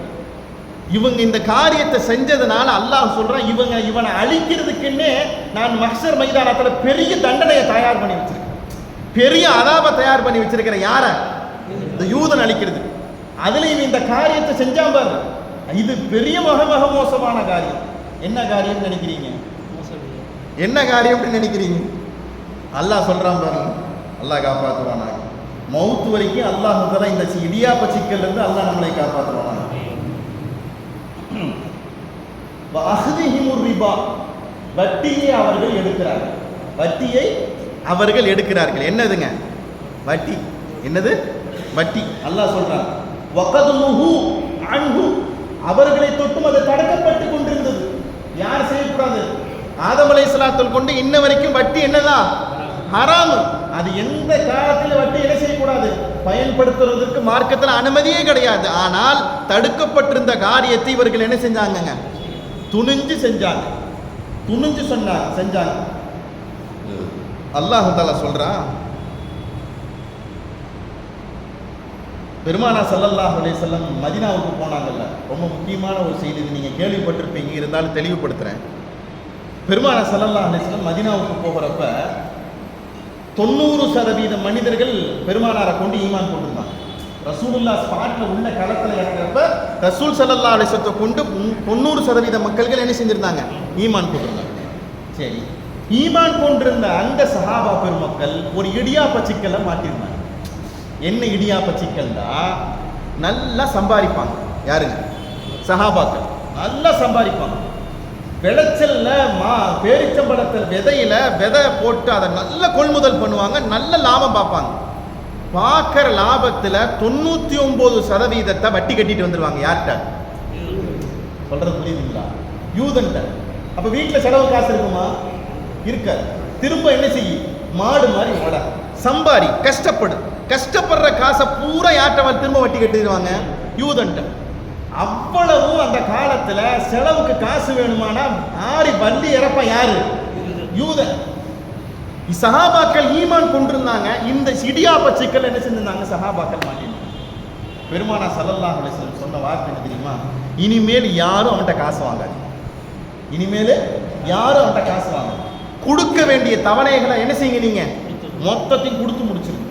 இவங்க இந்த காரியத்தை செஞ்சதுனால அல்லாஹ் சொல்றான், இவனை அழிக்கிறதுக்குன்னே நான் மஹ்ஷர் மைதானத்துல பெரிய தண்டனையை தயார் பண்ணி வச்சிருக்கேன், பெரிய அதாபை தயார் பண்ணி வச்சிருக்கிறேன். யார? இந்த யூதன் அழிக்கிறது. அதுல இவன் இந்த காரியத்தை செஞ்சான் பாரு, இது பெரிய மக மோசமான காரியம். என்ன காரியம் நினைக்கிறீங்க? என்ன காரியம் நினைக்கிறீங்க? அல்லாஹ் சொல்றான் பாருங்க, அல்லாஹ் காப்பாற்றுவானா. மௌத்து வரைக்கும் அல்லாஹ் தஆலா இந்த இடியாப்ப சிக்கல்ல இருந்து அல்லாஹ் நம்மளை காப்பாற்றுவானா. வட்டியை அவர்கள் எடுக்கிறார்கள். வட்டியை அவர்கள் எடுக்கிறார்கள். என்னதுங்க வட்டி? என்னது வட்டி? அல்லாஹ் சொல்றான், வகதுஹு அன்ஹு, அவர்களை தொட்டும் அது தடுக்கப்பட்டு கொண்டிருந்தது. யார் செய்யக்கூடாது? ஆதம் அலைஹிஸ்ஸலாத்துல் கொண்டு இன்ன வரைக்கும் வட்டி என்னதான்? ஹராம். அது எந்த காலத்தில் வட்டி என்ன செய்யக்கூடாது? பயன்படுத்துவதற்கு மார்க்கத்தில் அனுமதியே கிடையாது. ஆனால் தடுக்கப்பட்டிருந்த காரியத்தை இவர்கள் என்ன செஞ்சாங்க? துணிஞ்சு செஞ்சாங்க. துணிஞ்சு செஞ்சாங்க. அல்லாஹ் தஆலா சொல்றான், பெருமானா ஸல்லல்லாஹு அலைஹி வஸல்லம் மதீனாவுக்கு போனாங்கல்ல, ரொம்ப முக்கியமான ஒரு செய்தி, நீங்க கேள்விப்பட்டிருப்பீங்க, இருந்தாலும் தெளிவுபடுத்துறேன். பெருமானா ஸல்லல்லாஹு அலைஹி வஸல்லம் மதீனாவுக்கு போகிறப்ப 90% மனிதர்கள் பெருமானாரை கொண்டு ஈமான் கொண்டிருந்தாங்க. ரசூலுல்லாஹ் ஸ்பாட்ல உள்ள களத்துல இறங்குறப்ப ரசூல் ஸல்லல்லாஹு அலைஹி வஸல்லம் கொண்டு 90% மக்கள்கள் என்ன செஞ்சிருந்தாங்க? ஈமான் கொண்டிருந்தாங்க. சரி, ஈமான் கொண்டிருந்த அந்த சஹாபா பெருமக்கள் ஒரு இடியாப்ப சிக்கலை மாட்டிருந்தாங்க. என்ன இடியாப்ப சிக்கல்னா, நல்லா சம்பாதிப்பாங்க. யாருங்க? சஹாபாக்கள் நல்லா சம்பாதிப்பாங்க. விளைச்சல்ல பேரிச்சம்பழத்தில் விதையில விதை போட்டு அதை நல்ல கொள்முதல் பண்ணுவாங்க, நல்ல லாபம் பார்ப்பாங்க. பார்க்கிற லாபத்துல 99% வட்டி கட்டிட்டு வந்துருவாங்க. யார்கிட்ட? சொல்றது புரியுதுங்களா? யூதன்ட்ட. அப்ப வீட்டுல செலவு காசு இருக்குமா? இருக்க. திரும்ப என்ன செய்யும்? மாடு மாதிரி ஓட, சம்பாரி, கஷ்டப்படுற காசை பூரா யார்ட்ட திரும்ப வட்டி கட்டிடுவாங்க? யூதன்ட்ட. அவ்வளவும் அந்த காலத்துல செலவுக்கு காசு வேணுமானா ஆடி வள்ளி இறப்ப யாரு? யூதன். சஹாபாக்கள் ஈமான் கொண்டிருந்தாங்க. இந்த இடியாப்ப சிக்கல் என்ன செஞ்சிருந்தாங்க? சஹாபாக்கள் மாட்டினாங்க. பெருமானா ஸல்லல்லாஹு அலைஹி வஸல்லம் சொன்ன வார்த்தை என்ன தெரியுமா? இனிமேல் யாரும் அவன்கிட்ட காசு வாங்காது. இனிமேல் யாரும் அவன்கிட்ட காசு வாங்காது. கொடுக்க வேண்டிய தவணைகளை என்ன செய்யுங்க? நீங்க மொத்தத்தையும் கொடுத்து முடிச்சிருங்க.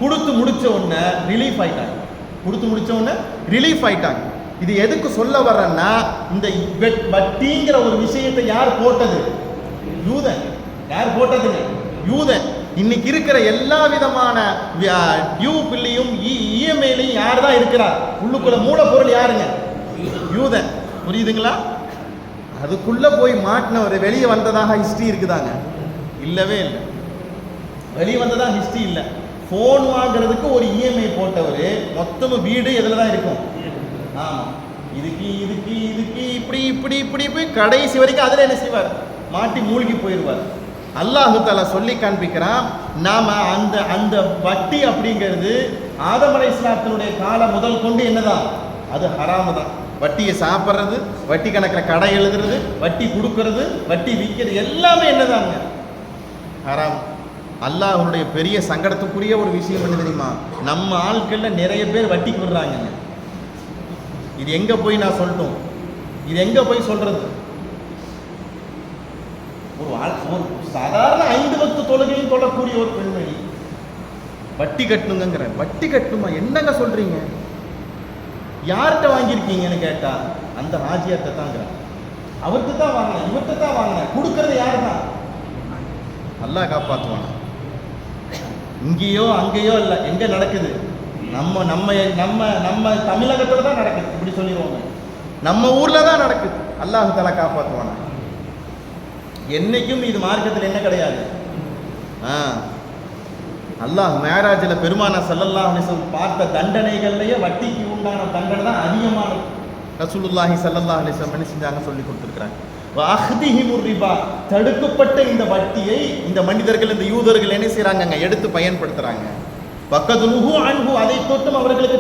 கொடுத்து முடிச்ச உடனே ரிலீஃப் ஆயிட்டாங்க. இது எதுக்கு சொல்ல வர்றேன்னா, இந்த வட்டிங்கிற ஒரு விஷயத்தை யார் போட்டது? யூதன். யார் போட்டதுங்க? யூதன். இன்னைக்கு இருக்கிற எல்லா விதமான டியூ பில்லையும் இஎம்ஐலையும் யார் தான் இருக்கிறார்? உள்ளுக்குள்ள மூலப்பொருள் யாருங்க? யூதன். புரியுதுங்களா? அதுக்குள்ள போய் மாட்டினவர் வெளியே வந்ததாக ஹிஸ்டரி இருக்குதாங்க? இல்லவே இல்லை. வெளியே வந்ததாக ஹிஸ்டரி இல்லை. போன் வாங்குறதுக்கு ஒரு இஎம்ஐ போட்டவர் மொத்தமும் வீடு எதுல தான் இருக்கும்? ஆமா, இதுக்கு இப்படி போய் கடைசி வரைக்கும் அதுல என்ன செய்வார்? மாட்டி மூழ்கி போயிடுவார். அல்லாஹு தஆலா சொல்லி காண்பிக்கிறான், நாம அந்த வட்டி அப்படிங்கிறது ஆதம் அலைஹிஸ்ஸலாத்தினுடைய காலம் முதல் கொண்டு என்னதான்? அது ஹராமு தான். வட்டியை சாப்பிட்றது, வட்டி கணக்கில் கடை எழுதுறது, வட்டி கொடுக்கறது, வட்டி விற்கிறது எல்லாமே என்னதாங்க? ஹராம். அல்லாஹ்வுடைய பெரிய சங்கடத்துக்குரிய ஒரு விஷயம் என்ன தெரியுமா? நம்ம ஆட்கள்ல நிறைய பேர் வட்டிக்கு விடுறாங்க. இது எங்க போய் நான் சொல்லட்டும்? இது எங்க போய் சொல்றது? ஒரு சாதாரண 5 வக்து தொழுகையும் தொழக்கூடிய ஒரு பெண்மணி வட்டி கட்டணுங்கிற. வட்டி கட்டணுமா? என்னங்க சொல்றீங்க? யார்கிட்ட வாங்கியிருக்கீங்கன்னு கேட்டா அந்த ஹாஜியார்ட்ட தாங்கிறான். அவர்கிட்ட தான் வாங்கினேன், இவர்கிட்ட தான் வாங்கினேன். கொடுக்கறது யாரு தான்? அல்லாஹ் காப்பாற்றுவாங்க. இங்கேயோ அங்கேயோ இல்லை, எங்க நடக்குது? நம்ம நம்ம நம்ம நம்ம தமிழகத்துல தான் நடக்குது. இப்படி சொல்லிடுவாங்க, நம்ம ஊர்ல தான் நடக்குது. அல்லாஹ் தஆலா காப்பாற்றுவாங்க. என்னைக்கும் இது மார்க்கத்தில் என்ன கிடையாது. அல்லாஹ் மேராஜில் பெருமானா ஸல்லல்லாஹு அலைஹி வஸல்லம் பார்த்த தண்டனைகள்லயே வட்டிக்கு உண்டான தண்டனை தான் அதிகமானது. ரசூலுல்லாஹி ஸல்லல்லாஹு அலைஹி வஸல்லம் என்ன செஞ்சாங்க? சொல்லி கொடுத்துருக்காங்க. வஅஹ்திஹிமுர் ரிபா, தடுக்கப்பட்ட இந்த வட்டியை இந்த மனிதர்கள், இந்த யூதர்கள் என்ன செய்றாங்க? எடுத்து பயன்படுத்துறாங்க. வகதுஹு அன்ஹு, அதை தொட்டும் அவர்களுக்கு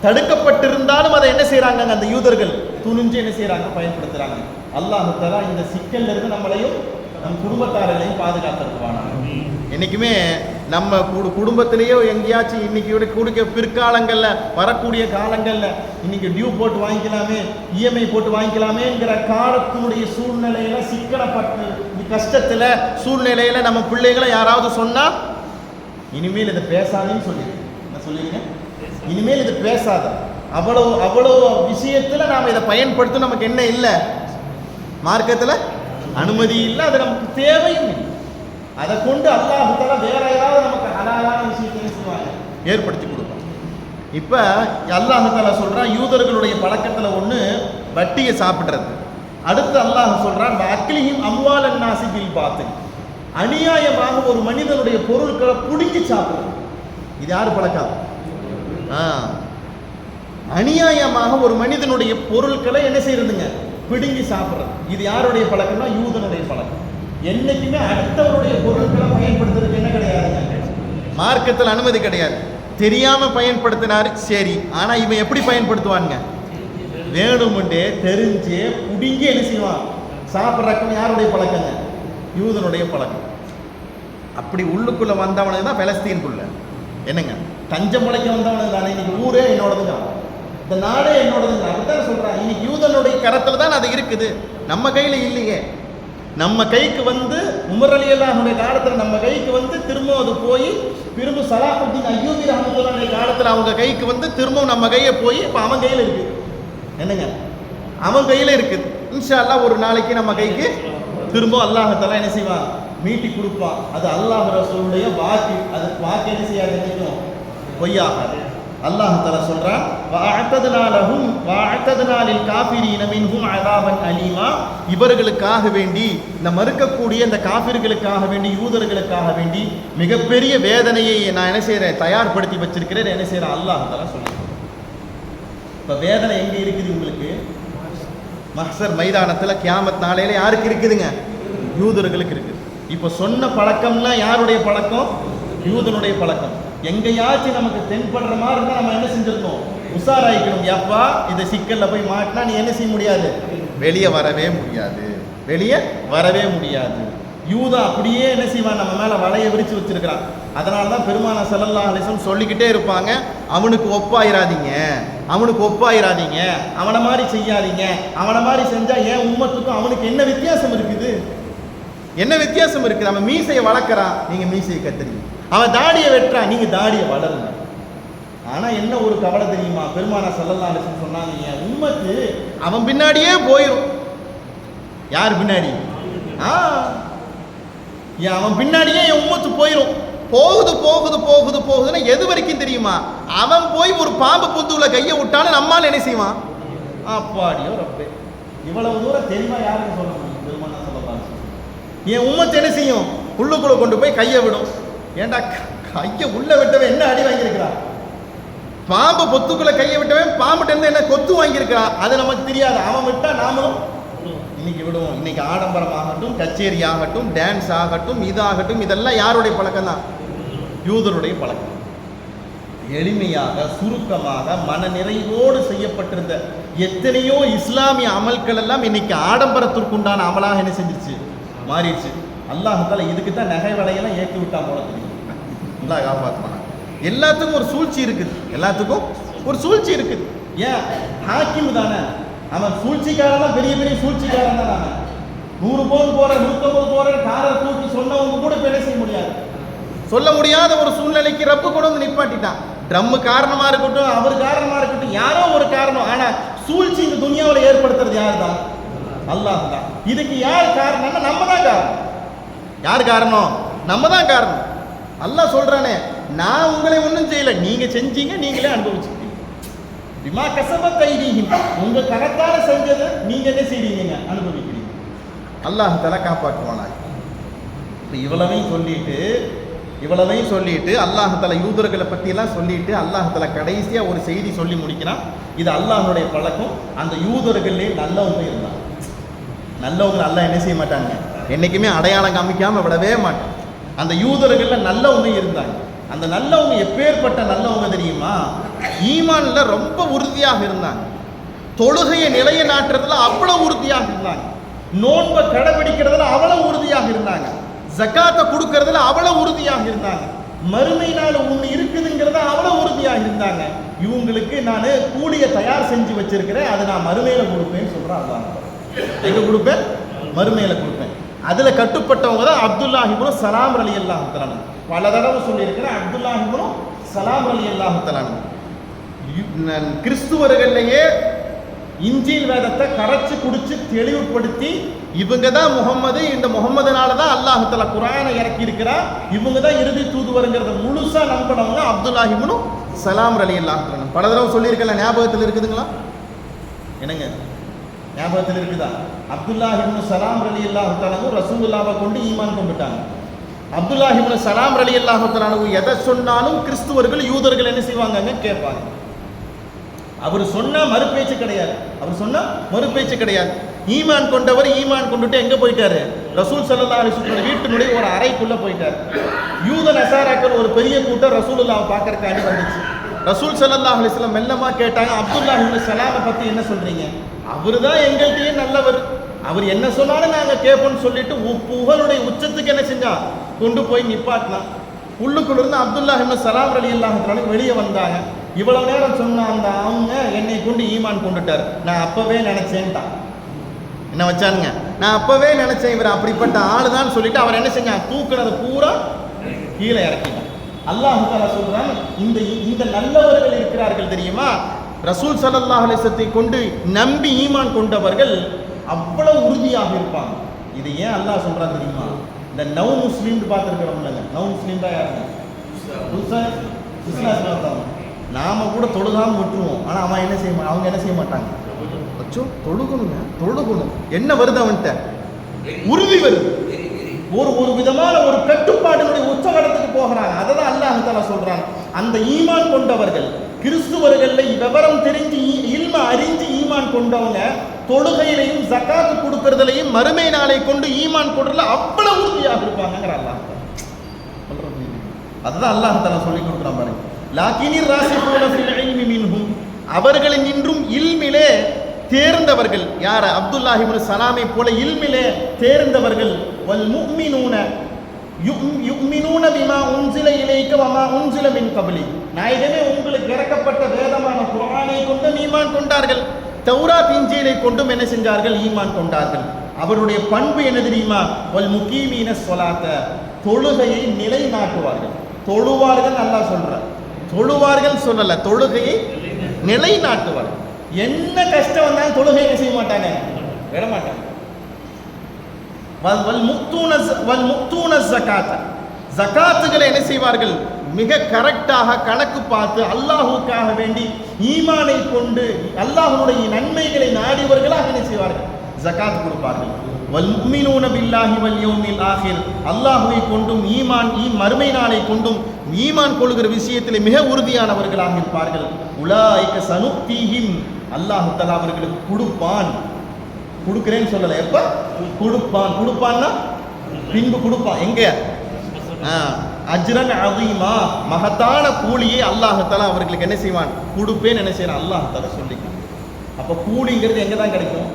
தடுக்கப்பட்டிருந்தாலும் அதை என்ன செய்றாங்க? அந்த யூதர்கள் துணிஞ்சு என்ன செய்றாங்க? பயன்படுத்துறாங்க. அல்லாஹ் தஆலா இந்த சிக்கல்ல இருந்து நம்மளையும் நம் குடும்பத்தாரையும் பாதுகாத்திருப்பானா. என்னைக்குமே நம்ம குடும்பத்திலேயோ எங்கேயாச்சும் இன்னைக்கு கொடுக்க பிற்காலங்கள்ல வரக்கூடிய காலங்கள்ல இன்னைக்கு டியூ போட்டு வாங்கிக்கலாமே, இஎம்ஐ போட்டு வாங்கிக்கலாமேங்கிற காலத்தினுடைய சூழ்நிலையில சிக்கனப்பட்டு கஷ்டத்துல சூழ்நிலையில நம்ம பிள்ளைகளை யாராவது சொன்னா இனிமேல் இதை பேசாதேன்னு சொல்லிருங்க. இனிமேல் இது பேசாத. அவ்வளவு விஷயத்துல நாம இதை பயன்படுத்த நமக்கு என்ன இல்லை? மார்க்கத்துல அனுமதி இல்லை, அது நமக்கு தேவையும் இல்லை. அதை கொண்டு அல்லாஹ் தஆலா வேற ஏதாவது நமக்கு ஹலாலான விஷயத்தை செய்வாங்க, ஏற்படுத்தி கொடுப்பாங்க. இப்ப அல்லாஹ் தஆலா சொல்றான், யூதர்களுடைய பழக்கத்துல ஒண்ணு வட்டியை சாப்பிடுறது. அடுத்து அல்லாஹ் சொல்றான், அக்லிஹிம் அம்வாலன் நாஸி பில் பாத்தில், அநியாயமாக ஒரு மனிதனுடைய பொருட்களை புடுங்கி சாப்பிடுறது. இது யாரு பழக்கம்? அநியாயமாக ஒரு மனிதனுடைய பொருட்களை என்ன செய்யறதுங்க? பிடுங்கி சாப்பிடுறது. இது யாருடைய பழக்கம்னா யூதனுடைய பழக்கம். என்னைக்குமே அடுத்தவருடைய பொருட்களை பயன்படுத்துறதுக்கு என்ன கிடையாதுங்க? மார்க்கத்தில் அனுமதி கிடையாது. தெரியாம பயன்படுத்தினாரு சரி, ஆனா இவன் எப்படி பயன்படுத்துவானுங்க? வேணுமுண்டே தெரிஞ்சு புடுங்கி என்ன செய்வான்? சாப்பிட்றக்கும் யாருடைய பழக்கங்க? யூதனுடைய பழக்கம். அப்படி உள்ளுக்குள்ள வந்தவனுக்கு தான் பெலஸ்தீனுக்குள்ள என்னங்க தஞ்சம் முளைக்க வந்தவனுக்கு தானே. இன்னைக்கு ஊரே என்னோடதுங்க, இந்த நாடே என்னோடதுங்க, அப்படித்தான் சொல்றான். இன்னைக்கு யூதனுடைய கரத்துல தான் அது இருக்குது, நம்ம கையில இல்லையே. நம்ம கைக்கு வந்து உமர் ரலியல்லாஹுடைய காலத்துல நம்ம கைக்கு வந்து திரும்ப அது போய் திரும்ப சலாஹுத்தீன் அய்யூபி ரஹ்மத்துல்லாஹி காலத்துல அவங்க கைக்கு வந்து திரும்ப நம்ம கையை போய் இப்ப அவன் கையில இருக்குது. என்னங்க அவன் கையில இருக்குது. இன்ஷா அல்லாஹ் ஒரு நாளைக்கு நம்ம கைக்கு திரும்ப அல்லாஹ் தஆலா என்ன செய்வான்? மீட்டி கொடுப்பான். அது அல்லாஹ் ரசூலுடைய வாக்கு. அது வாக்கு என்ன செய்யாது? நினைக்கும் பொய்யாகாது. அல்லாஹ் தஆலா சொல்றான், வஅஅதனா லில் காஃபிரீன மின்ஹும் அஸாபன் அலீமா, இவர்களுக்காக வேண்டி, இந்த மறுக்கக்கூடிய இந்த காஃபிர்களுக்காக வேண்டி, யூதர்களுக்காக வேண்டி மிகப்பெரிய வேதனையை நான் என்ன செய்றேன்? தயார்படுத்தி வச்சிருக்கிறேன். என்ன செய்றேன்? அல்லாஹ் தஆலா சொல்றான். இப்ப வேதனை எங்க இருக்குது உங்களுக்கு? மஹ்சர் மைதானத்தில் கியாமத் நாளையில யாருக்கு இருக்குதுங்க? யூதர்களுக்கு இருக்குது. இப்போ சொன்ன பழக்கம்லாம் யாருடைய பழக்கம்? யூதனுடைய பழக்கம். எங்கேயாச்சும் நமக்கு தென்படுற மாதிரி இருந்தால் நம்ம என்ன செஞ்சிருக்கோம்? உஷாராயிக்கணும். எப்பா இந்த சிக்கல்ல போய் மாட்டினா நீ என்ன செய்ய முடியாது? வெளியே வரவே முடியாது, வெளியே வரவே முடியாது. யூதா அப்படியே என்ன செய்வான்? நம்ம மேல வலைய விரிச்சு வச்சிருக்கிறான். அதனால தான் பெருமானா ஸல்லல்லாஹு அலைஹி வஸல்லம் சொல்லிக்கிட்டே இருப்பாங்க, அவனுக்கு ஒப்பாயிராதீங்க, அவனுக்கு ஒப்பாயிராதீங்க, அவனை மாதிரி செய்யாதீங்க. அவனை மாதிரி செஞ்சா ஏன் உம்மத்துக்கும் அவனுக்கு என்ன வித்தியாசம் இருக்குது? என்ன வித்தியாசம் இருக்குது? அவன் மீசையை வளர்க்குறான், நீங்க மீசையை கத்துறீங்க. அவன் தாடியை வெட்டுறான், நீங்க தாடியை வளருங்க. ஆனா என்ன ஒரு கவலை தெரியுமா? பெருமானா ஸல்லல்லாஹு அலைஹி வஸல்லம் சொன்னாங்க, என் உம்மத்து அவன் பின்னாடியே போயிடும். யார் பின்னாடி? அவன் பின்னாடியே என் உம்மத்து போயிடும். போகுது போகுது போகுது போகுதுன்னா எது வரைக்கும் தெரியுமா? அவன் போய் ஒரு பாம்பு புத்துள்ள கையை விட்டாலும் நம்மால் என்ன செய்வான்? அப்பாடியோ ரப்பே, இவ்வளவு தூரம் தெரியுமா? யாருன்னு சொல்ல முடியும்? பெருமானா ஸல்லல்லாஹு அலைஹி வஸல்லம் என் உம்மத்து என்ன செய்யும்? உள்ளுக்குள்ள கொண்டு போய் கையை விடும். ஏண்டா கையை உள்ள விட்டவன் என்ன அடி வாங்கியிருக்கிறான்? பாம்பு பொத்துக்குள்ள கையை விட்டவன் பாம்புட்ட இருந்து என்ன கொத்து வாங்கியிருக்கிறான்? அது நமக்கு தெரியாது. அவன் விட்டா நாமளும் இன்னைக்கு விடுவோம். இன்னைக்கு ஆடம்பரம் ஆகட்டும், கச்சேரி ஆகட்டும், டான்ஸ் ஆகட்டும், இதாகட்டும், இதெல்லாம் யாருடைய பழக்கம் தான்? யூதருடைய பழக்கம். எளிமையாக, சுருக்கமாக, மன நிறைவோடு செய்யப்பட்டிருந்த எத்தனையோ இஸ்லாமிய அமல்கள் எல்லாம் இன்னைக்கு ஆடம்பரத்திற்குண்டான அமலாக என்ன செஞ்சிருச்சு? மாறிடுச்சு. அல்லாஹ் தஆலா இதுக்கு தான் நகை வலையெல்லாம் ஏற்றி விட்டான் போல தெரியும். அல்லாஹ் காப்பாற்றுவான். எல்லாத்துக்கும் ஒரு சூழ்ச்சி இருக்குது, எல்லாத்துக்கும் ஒரு சூழ்ச்சி இருக்குது. ஏன்? ஹாக்கிம் தானே அவன். சூழ்ச்சிக்காரன் பெரிய பெரிய சூழ்ச்சிக்காரன் தான் அவன். 100 பவுன் போற 150 போற காரை தூக்கி சொன்னவங்க கூட பேச செய்ய முடியாது. சொல்ல முடியாத ஒரு சூழ்நிலைக்கு ரப்பு கொண்டு வந்து நிப்பாட்டிட்டான். ட்ரம் காரணமா இருக்கட்டும், அவர் காரணமா இருக்கட்டும், யாரோ ஒரு காரணம். ஆனா சூழ்ச்சி இந்த துனியாவில் ஏற்படுத்துறது யார் தான்? அல்லாஹ் தான். இதுக்கு யார் காரணம்னா நம்ம தான் காரணம். யார் காரணம்? நம்ம தான் காரணம். அல்லாஹ் சொல்றானே, நான் உங்களை ஒன்றும் செய்யல, நீங்க செஞ்சீங்க, நீங்களே அனுபவிச்சுட்டீங்க. பிமா கஸபத் ஐதீஹிம், உங்க கரத்தால செஞ்சதை நீங்க என்ன செய்றீங்க? அனுபவிக்கிறீங்க. அல்லாஹ் தஆலா காப்பாற்றுவானாய். இவ்வளவையும் சொல்லிட்டு அல்லாஹ் தஆலா யூதர்களை பத்தி எல்லாம் சொல்லிட்டு அல்லாஹ் தஆலா கடைசியா ஒரு செய்தி சொல்லி முடிக்கிறான். இது அல்லாஹ்வுடைய பழக்கம். அந்த யூதர்களே நல்லவங்க இருந்தாங்க. நல்லவங்க அல்லாஹ் என்ன செய்ய மாட்டாங்க? என்னைக்குமே அடையாளம் காமிக்காம விடவே மாட்டாங்க. அந்த யூதர்கள்ல நல்லவங்க இருந்தாங்க. அந்த நல்லவங்க எப்பேற்பட்ட நல்லவங்க தெரியுமா? ஈமான்ல ரொம்ப உறுதியாக இருந்தாங்க. தொழுகையை நிலைய நாட்டுறதுல அவ்வளவு உறுதியாக இருந்தாங்க. நோன்பை கடைபிடிக்கிறதுல அவ்வளவு உறுதியாக இருந்தாங்க. ஜக்காத்தை கொடுக்கறதுல அவ்வளவு உறுதியாக இருந்தாங்க. மறுமை நாள் ஒன்று இருக்குதுங்கிறத அவ்வளவு உறுதியாக இருந்தாங்க. இவங்களுக்கு நான் கூலியை தயார் செஞ்சு வச்சிருக்கிறேன், அதை நான் மறுமையில கொடுப்பேன்னு சொல்றேன். அல்லாஹ் எங்க கொடுப்பேன்? மறுமையில கொடுப்பேன். அதுல கட்டுப்பட்டவங்க தான் அப்துல்லாஹ் இப்னு சலாம் ரலியல்லாஹு தஆலா. பல தடவை சொல்லியிருக்கிறேன், அப்துல்லாஹ் இப்னு சலாம் ரலியல்லாஹு தஆலா. கிறிஸ்துவர்களையே இன்ஜீல் வேதத்தை கரைச்சு குடிச்சு தெளிவுபடுத்தி இவங்க தான் முகம்மது, இந்த முகம்மதுனால தான் அல்லாஹ் தஆலா குர்ஆனை இறக்கி இருக்கிறார், இவங்க தான் இறுதி தூதுவருங்கிறத முழுசா நம்பினவங்க அப்துல்லாஹ் இப்னு சலாம் ரலியல்லாஹு தஆலா. பல தடவை சொல்லியிருக்கல, ஞாபகத்தில் இருக்குதுங்களா? என்னங்க ஞாபகத்தில் இருக்குதா? அப்துல்லாஹ் இப்னு சலாம் ரலியல்லாஹு தஆலா ரசூலுல்லாஹ்வை கொண்டு ஈமான் கொண்டுட்டாங்க. அப்துல்லாஹ் இப்னு சலாம் ரலியல்லாஹு தஆலா எதை சொன்னாலும் கிறிஸ்துவர்கள் யூதர்கள் என்ன செய்வாங்க? கேட்பாங்க. அவர் சொன்னா மறுபேச்சு கிடையாது. ஈமான் கொண்டவர் ஈமான் கொண்டுட்டு எங்க போயிட்டாரு? ரசூல் ஸல்லல்லாஹு அலைஹி வஸல்லம் வீட்டினுடைய ஒரு அறைக்குள்ள போயிட்டார். யூத நசாராக்கள் ஒரு பெரிய கூட்டம் ரசூலுல்லாஹ்வை பார்க்கறதுக்காண்டி வந்துச்சு. ரசூல் ஸல்லல்லாஹு அலைஹி வஸல்லம் மெல்லமா கேட்டாங்க, அப்துல்லாஹ் இப்னு சலாமை பத்தி என்ன சொல்றீங்க? அவரு தான் எங்கள்கிட்டயே நல்லவர், அவர் என்ன சொன்னாலும் நாங்க கேட்போம்னு சொல்லிட்டு புகழுடைய உச்சத்துக்கு என்ன செஞ்சா? கொண்டு போய் நிப்பாட்டினான். உள்ளுக்குள்ளிருந்து அப்துல்லாஹ் இப்னு சலாம் ரலியல்லாஹு தஆலா வெளியே வந்தாங்க. இவ்வளவு நேரம் சொன்ன அந்த அவங்க என்னை கொண்டு ஈமான் கொண்டுட்டார், நான் அப்பவே நினைச்சேன்ட்டான். என்ன வச்சானுங்க? நான் அப்பவே நினைச்சேன் இவர் அப்படிப்பட்ட ஆளுதான் சொல்லிட்டு அவர் என்ன செஞ்சான்? தூக்குனது பூரா கீழே இறக்கிட்டான். அல்லாஹ் தஆலா சொல்றான், இந்த நல்லவர்கள் இருக்கிறார்கள் தெரியுமா? ரசூல் ஸல்லல்லாஹு அலைஹி வஸல்லம் கொண்டு நம்பி ஈமான் கொண்டவர்கள் அவ்வளவு உறுதியாக இருப்பாங்க. இது ஏன் அல்லாஹ் சொல்றான் தெரியுமா? இந்த நவ் முஸ்லீம் பார்த்துருக்கிறோம்ல, நவ் முஸ்லீம் தான் யாருங்க? நாம கூட தொழுகாம விட்டுருவோம். ஆனா அவன் என்ன செய்ய அவங்க என்ன செய்ய மாட்டாங்க? தொழுகணும். என்ன வருது அவன்கிட்ட? உறுதி வருது. ஒரு விதமான ஒரு கட்டுப்பாடுடைய உச்சகடத்துக்கு போகிறாங்க. அதை தான் அல்லாஹ் தஆலா சொல்றாங்க. அந்த ஈமான் கொண்டவர்கள் கிறிஸ்துவர்களை விவரம் தெரிஞ்சு இல்ம அறிஞ்சு ஈமான் கொண்டவங்க தொழுகையிலையும் ஜகாத் கொடுக்கறதுலையும் மறுமை நாளை கொண்டு ஈமான் கொண்டதுல அவ்வளவு உறுதியாக இருப்பாங்கிற அல்லாஹ் சொல்றது. அதுதான் அல்லாஹ் தஆலா சொல்லி கொடுக்குறான் பாருங்க. லாக்கினிர் ராசிகூன ஃபில் இல்மி மின்ஹும், அவர்களின் இன்றும் இல்மிலே தேர்ந்தவர்கள் யார்? அப்துல்லாஹ் இப்னு சலாமை போல இல்மிலே தேர்ந்தவர்கள். வல் முஃமினூன யுமினூன பிமா உன்சில இலைக்க வமா உன்சில மின் கப்லி, நாயகமே உங்களுக்கு இறக்கப்பட்ட வேதமான குர்ஆனை கொண்டு ஈமான் கொண்டார்கள், தௌராத் இன்ஜீலை கொண்டும் என்ன செஞ்சார்கள்? ஈமான் கொண்டார்கள். அவருடைய பண்பு என்ன தெரியுமா? வல் முகீமீன ஸலாத்த, தொழுகையை நிலைநாட்டுவார்கள். தொழுவார்கள் அல்லாஹ் சொல்றார், தொழுவார்கள் சொல்லல, தொழுகையை நிலைநாட்டுவார்கள். என்ன கஷ்டம் வந்தாலும் தொழுகை என்ன செய்ய மாட்டாங்க? விட மாட்டாங்க. ஜகாத்துகளை என்ன செய்வார்கள்? மிக கரெக்டாக கணக்கு பார்த்து அல்லாஹுக்காக வேண்டி ஈமானை கொண்டு அல்லாஹ்வுடைய நன்மைகளை நாடியவர்களாக என்ன செய்வார்கள்? ஜகாத் கொடுப்பார்கள். வல் முஃமினூன பில்லாஹி வல் யௌமில் ஆகிர், அல்லாஹ்வை கொண்டும் ஈமான் மறுமை நாளை கொண்டும் ஈமான் கொள்கிற விஷயத்தில் மிக உறுதியானவர்களாக இருப்பார்கள். உலாயிக சனுக்தீஹிம், அல்லாஹ் தஆலா அவர்களுக்கு கொடுப்பான். கொடுக்கிறேன்னு சொல்லல, எப்ப கொடுப்பான்? கொடுப்பான்னா பின்பு கொடுப்பான். எங்க? அஜ்ரன் அதீமா, மகத்தான கூலியை அல்லாஹ் தஆலா அவர்களுக்கு என்ன செய்வான்? கொடுப்பேன் என்ன செய்யறான்? அல்லாஹ் தஆலா சொல்லிக்கிறான். அப்ப கூலிங்கிறது எங்க தான் கிடைக்கும்?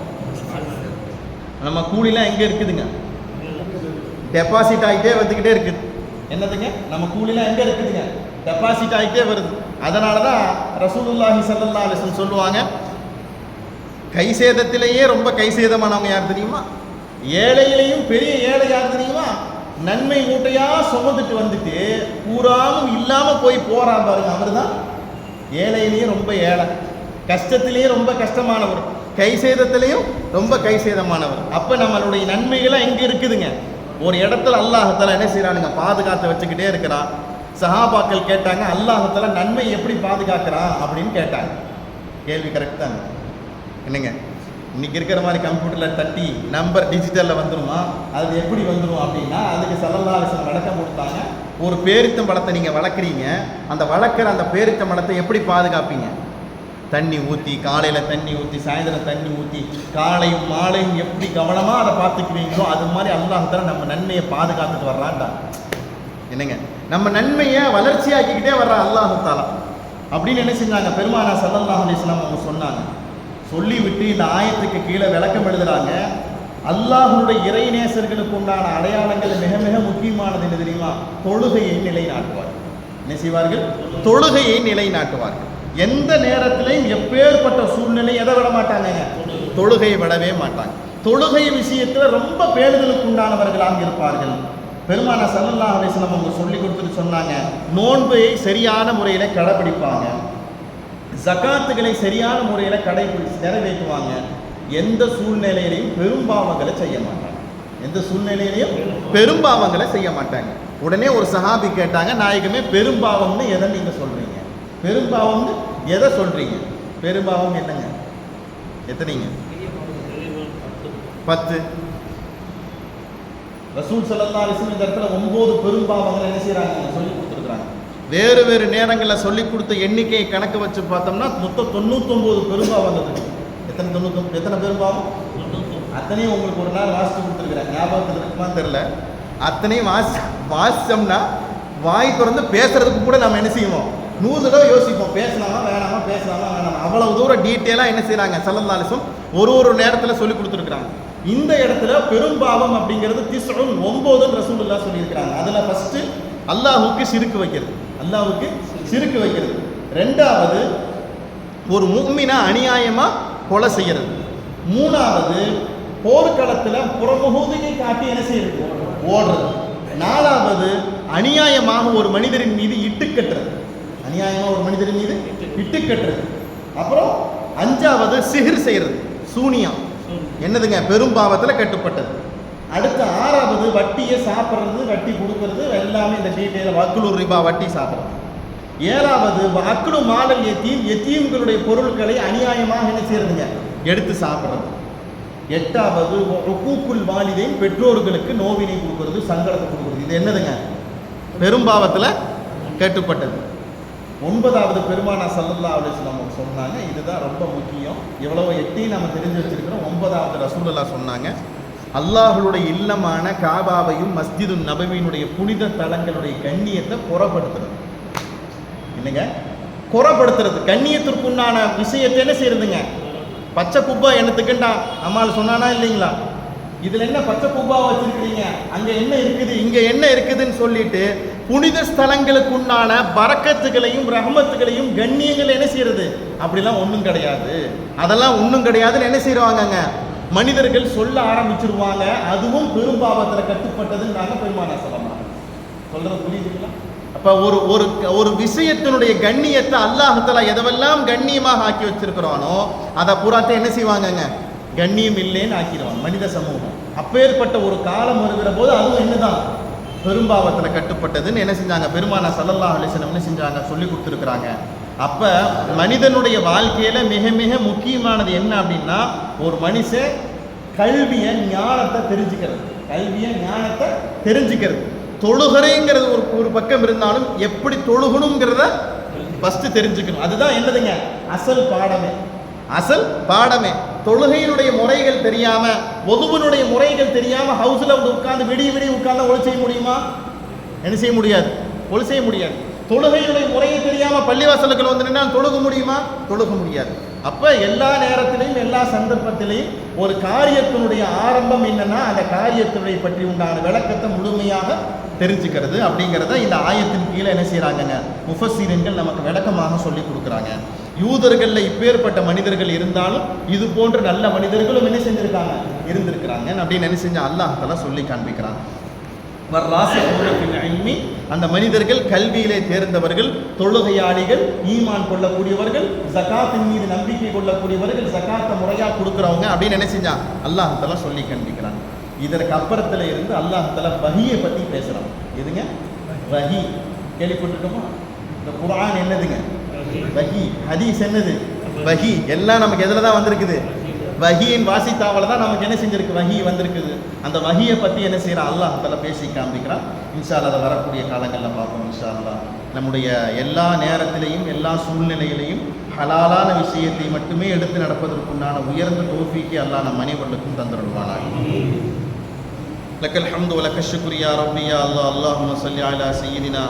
நம்ம கூலிலாம் எங்க இருக்குதுங்க? டெபாசிட் ஆகிட்டே வந்துக்கிட்டே இருக்குது. என்னதுங்க? நம்ம கூலிலாம் எங்க இருக்குதுங்க? டெபாசிட் ஆகிட்டே வருது. அதனால தான் ரசூலுல்லாஹி ஸல்லல்லாஹு அலைஹி வஸல்லம் சொல்லுவாங்க, கை சேதத்திலேயே ரொம்ப கை சேதமானவங்க யார் தெரியுமா? ஏழையிலையும் பெரிய ஏழை யார் தெரியுமா? நன்மை மூட்டையா சுமந்துட்டு வந்துட்டு பூராமும் இல்லாம போய் போறான் பாருங்க, அவர் தான் ஏழையிலையும் ரொம்ப ஏழை, கஷ்டத்திலேயே ரொம்ப கஷ்டமானவர், கை சேதத்திலையும் ரொம்ப கை சேதமானவர். அப்ப நம்மளுடைய நன்மைகள்லாம் எங்க இருக்குதுங்க? ஒரு இடத்துல அல்லாஹ் தஆலா என்ன செய்யறானுங்க? பாதுகாத்து வச்சுக்கிட்டே இருக்கிறான். சஹாபாக்கள் கேட்டாங்க, அல்லாஹ் தஆலா நன்மை எப்படி பாதுகாக்கிறான் அப்படின்னு கேட்டாங்க. கேள்வி கரெக்ட் தாங்க. என்னங்க, இன்னைக்கு இருக்கிற மாதிரி கம்ப்யூட்டரில் தட்டி நம்பர் டிஜிட்டலில் வந்துருமா? அது எப்படி வந்துடும் அப்படின்னா, அதுக்கு ஸல்லல்லாஹு அலைஹி வஸல்லம் விளக்கம் கொடுத்தாங்க. ஒரு பேரித்தம் பழத்தை நீங்கள் வளர்க்குறீங்க, அந்த வளர்க்குற அந்த பேரித்தம் பழத்தை எப்படி பாதுகாப்பீங்க? தண்ணி ஊற்றி, காலையில் தண்ணி ஊற்றி, சாயந்தரம் தண்ணி ஊற்றி, காலையும் மாலையும் எப்படி கவனமாக அதை பார்த்துக்குவீங்களோ அது மாதிரி அல்லாஹ் தஆலா நம்ம நன்மையை பாதுகாத்துட்டு வர்றான்டா. என்னங்க, நம்ம நன்மையை வளர்ச்சியாக்கிக்கிட்டே வர்றான் அல்லாஹ் தஆலா அப்படின்னு என்ன செஞ்சாங்க? பெருமானார் ஸல்லல்லாஹு அலைஹி வஸல்லம் அவங்க சொன்னாங்க. சொல்லிவிட்டு இந்த ஆயத்துக்கு கீழே விளக்கம் எழுதுறாங்க. அல்லாஹ்வுடைய இறைநேசர்களுக்கு உண்டான அடையாளங்கள் மிக மிக முக்கியமானது என்ன தெரியுமா? தொழுகையை நிலைநாட்டுவார்கள். என்ன செய்வார்கள்? தொழுகையை நிலைநாட்டுவார்கள். எந்த நேரத்திலையும் எப்பேற்பட்ட சூழ்நிலை எதை விட மாட்டாங்க? தொழுகையை விடவே மாட்டாங்க. தொழுகை விஷயத்தில் ரொம்ப பேணுதலுக்கு உண்டானவர்களாக இருப்பார்கள். பெருமானார் ஸல்லல்லாஹு அலைஹி வஸல்லம் அவங்க சொல்லி கொடுத்துட்டு சொன்னாங்க, நோன்பை சரியான முறையில் கடைபிடிப்பாங்க, ஜகாத்துகளை சரியான முறையில் கடைபிடிச்சு நிறைவேற்றுவாங்க, எந்த சூழ்நிலையிலையும் பெரும்பாவங்களை செய்ய மாட்டாங்க. எந்த சூழ்நிலையிலையும் பெரும்பாவங்களை செய்ய மாட்டாங்க. உடனே ஒரு சஹாபி கேட்டாங்க, நாயகமே பெரும்பாவம்னு எதை நீங்க சொல்றீங்க? பெரும்பாவம்னு எதை சொல்றீங்க? பெரும்பாவம் என்னங்க? எத்தனைங்க? 10. ரசூல் ஸல்லல்லாஹு அலைஹி வஸல்லம் இந்த இடத்துல 9 பெரும்பாவங்களை என்ன செய்யறாங்க? சொல்லி கொடுத்துருக்காங்க. வேறு வேறு நேரங்களில் சொல்லி கொடுத்த எண்ணிக்கையை கணக்கு வச்சு பார்த்தோம்னா மொத்தம் 99 பெரும்பாவங்கள் இருக்கு. எத்தனை 99? எத்தனை பெரும்பாவம்? அத்தனையும் உங்களுக்கு ஒரு நாள் வாசித்து கொடுத்துருக்குறேன், ஞாபகத்தில் இருக்குமான்னு தெரியல. அத்தனையும் வாசிச்சோம்னா வாய் திறந்து பேசுறதுக்கு கூட நம்ம என்ன செய்வோம்? 100 தடவை யோசிப்போம், பேசலாமா வேணாமா, பேசலாமா வேணாமா. அவ்வளவு தூரம் டீட்டெயிலாக என்ன செய்யறாங்க? ஸல்லல்லாஹு அலைஹி வஸல்லம் ஒரு நேரத்தில் சொல்லி கொடுத்துருக்குறாங்க. இந்த இடத்துல பெரும்பாவம் அப்படிங்கிறது 9 ரசூலுல்லாஹ் சொல்லியிருக்கிறாங்க. அதில் ஃபர்ஸ்ட் அல்லாஹுக்கு சிறுக்கு வைக்கிறது, அல்லாஹுக்கு சிறுக்கு வைக்கிறது. 2வது ஒரு முஃமினா அநியாயமா கொலை செய்யறது. 3வது போர்க்களத்தில் புறமுதுகை காட்டி என்ன செய்யறது? ஓடுறது. 4வது அநியாயமாக ஒரு மனிதரின் மீது இட்டுக்கட்டுறது, அநியாயமாக ஒரு மனிதரின் மீது இட்டுக்கட்டுறது. அப்புறம் 5வது சிஹ்ர் செய்யறது, சூனியம். என்னதுங்க? பெரும்பாவத்தில் கட்டுப்பட்டது. அடுத்து 6வது வட்டியை சாப்பிட்றது, வட்டி கொடுக்கறது, எல்லாமே இந்த டீட்டெயில். வக்குலூர் ரிபா, வட்டி சாப்பிட்றது. 7வது அக்லு மாலல் யத்தீம், யத்தீம்களுடைய பொருட்களை அநியாயமாக என்ன செய்யறதுங்க? எடுத்து சாப்பிட்றது. 8வது உக்கூக்குல் வாலிதைன், பெற்றோர்களுக்கு நோவினை கொடுக்கறது, சங்கடத்தை கொடுக்கறது. இது என்னதுங்க? பெரும்பாவத்தில் கட்டுப்பட்டது. 9வது பெருமானார் ஸல்லல்லாஹு அலைஹி வஸல்லம் சொன்னாங்க. இதுதான் ரொம்ப முக்கியம். இவ்வளவு எட்டையும் நம்ம தெரிஞ்சு வச்சிருக்கிறோம். 9வது ரசூலுல்லாஹ் சொன்னாங்க, அல்லாஹ்வுடைய இல்லமான காபாவையும் மஸ்ஜிது நபவியினுடைய புனித தலங்களுடைய கண்ணியத்தை புறப்படுத்துறது. இல்லைங்க, குறப்படுத்துறது. கண்ணியத்திற்குண்டான விஷயத்தை என்ன செய்யறதுங்க? பச்சை குப்பா என்னத்துக்குண்டா நம்மால் சொன்னானா இல்லைங்களா? இதுல என்ன பச்சை குப்பா வச்சிருக்கிறீங்க, அங்க என்ன இருக்குது, இங்க என்ன இருக்குதுன்னு சொல்லிட்டு புனித ஸ்தலங்களுக்கு உண்டான பரக்கத்துகளையும் ரஹமத்துகளையும் கண்ணியங்கள் என்ன செய்யறது? அப்படிலாம் ஒன்றும் கிடையாது, அதெல்லாம் ஒன்றும் கிடையாதுன்னு என்ன செய்வாங்க? மனிதர்கள் சொல்ல ஆரம்பிச்சிருவாங்க. அதுவும் பெரும்பாவத்தில் கட்டுப்பட்டதுன்னு பெருமானார் சொல்லலாம். சொல்றது புரியுதுங்களா? அப்ப ஒரு விஷயத்தினுடைய கண்ணியத்தை அல்லாஹ் தஆலா எதெல்லாம் கண்ணியமாக ஆக்கி வச்சிருக்கிறானோ அதை பூராத்தை என்ன செய்வாங்கங்க? கண்ணியம் இல்லைன்னு ஆக்கிடுவாங்க மனித சமூகம். அப்பேற்பட்ட ஒரு காலம் வருகிற போது அதுவும் என்னதான்? பெரும்பாவத்தில் கட்டுப்பட்டதுன்னு என்ன செஞ்சாங்க? பெருமானார் ஸல்லல்லாஹு அலைஹி வஸல்லம் என்ன செஞ்சாங்க? சொல்லி கொடுத்துருக்குறாங்க. அப்ப மனிதனுடைய வாழ்க்கையில மிக மிக முக்கியமானது என்ன அப்படின்னா, ஒரு மனுஷன் கல்வியை ஞானத்தை தெரிஞ்சுக்கிறது. கல்வியை ஞானத்தை தெரிஞ்சுக்கிறது. தொழுகிறேங்கிறது ஒரு பக்கம் இருந்தாலும் எப்படி தொழுகணுங்கிறத ஃபர்ஸ்ட் தெரிஞ்சுக்கணும். அதுதான் என்னதுங்க? அசல் பாடமே. அசல் பாடமே. தொழுகையினுடைய முறைகள் தெரியாம, ஒதுவனுடைய முறைகள் தெரியாம ஹவுஸ்ல வந்து உட்கார்ந்து விடிய உட்கார்ந்து ஒளி செய்ய முடியுமா? என்ன செய்ய முடியாது? ஒளி செய்ய முடியாது. தொழுகையினுடைய முறையை தெரியாம பள்ளிவாசலுக்குள்ள வந்து நின்னா தொழுக முடியுமா? தொழுக முடியாது. அப்ப எல்லா நேரத்திலையும் எல்லா சந்தர்ப்பத்திலையும் ஒரு காரியத்தினுடைய ஆரம்பம் என்னன்னா, அந்த காரியத்தினுடைய பற்றி உண்டான விளக்கத்தை முழுமையாக தெரிஞ்சுக்கிறது அப்படிங்கிறத இந்த ஆயத்தின் கீழே என்ன செய்யறாங்க? முஃபஸ்ஸீரீன்கள் நமக்கு விளக்கமாக சொல்லி கொடுக்குறாங்க. யூதர்கள்ல இப்பேற்பட்ட மனிதர்கள் இருந்தாலும் இது போன்ற நல்ல மனிதர்களும் என்ன செஞ்சிருக்காங்க? இருந்திருக்கிறாங்க அப்படின்னு என்ன செஞ்சா அல்லாஹ் தஆலா சொல்லி காண்பிக்கிறான். அந்த மனிதர்கள் கல்வியிலே தேர்ந்தவர்கள், தொழுகையாளிகள், ஈமான் கொள்ளக்கூடியவர்கள், ஜகாத்தின் மீது நம்பிக்கை கொள்ளக்கூடியவர்கள், ஜகாத்தை முறையா கொடுக்குறவங்க அப்படின்னு என்ன செஞ்சான் அல்லாஹ் தஆலா சொல்லி காண்பிக்கிறான். இதற்கு அப்புறத்துல இருந்து அல்லாஹ் தஆலா வஹியை பத்தி பேசுறான். எதுங்க? வஹி கேள்விப்பட்டிருக்கோமா? இந்த குர்ஆன் என்னதுங்க? வஹி. ஹதீஸ் என்னது? வஹி. எல்லாம் நமக்கு எதுல தான் வந்திருக்குது? வஹியின் வாசித்தாவல தான் நமக்கு என்ன செஞ்சிருக்கு? வஹி வந்திருக்குது. அந்த வஹியை பற்றி என்ன செய்யறான் அல்லாஹ் தஆலா பேசி காண்பிக்கிறான். இன்ஷா அல்லாஹ் அதை வரக்கூடிய காலங்களில் பார்ப்போம். இன்ஷா அல்லாஹ் நம்முடைய எல்லா நேரத்திலையும் எல்லா சூழ்நிலையிலையும் ஹலாலான விஷயத்தை மட்டுமே எடுத்து நடப்பதற்குண்டான உயர்ந்த தௌஃபீக்கை அல்லாஹ் நம் அனைவருக்கும் தந்தருள்வானாக. லக்கல் ஹம்து வ லக்கல் ஷுக்ரு யா ரப்பி யா அல்லாஹ். அல்லாஹும்ம ஸல்லி அலா சய்யிதினா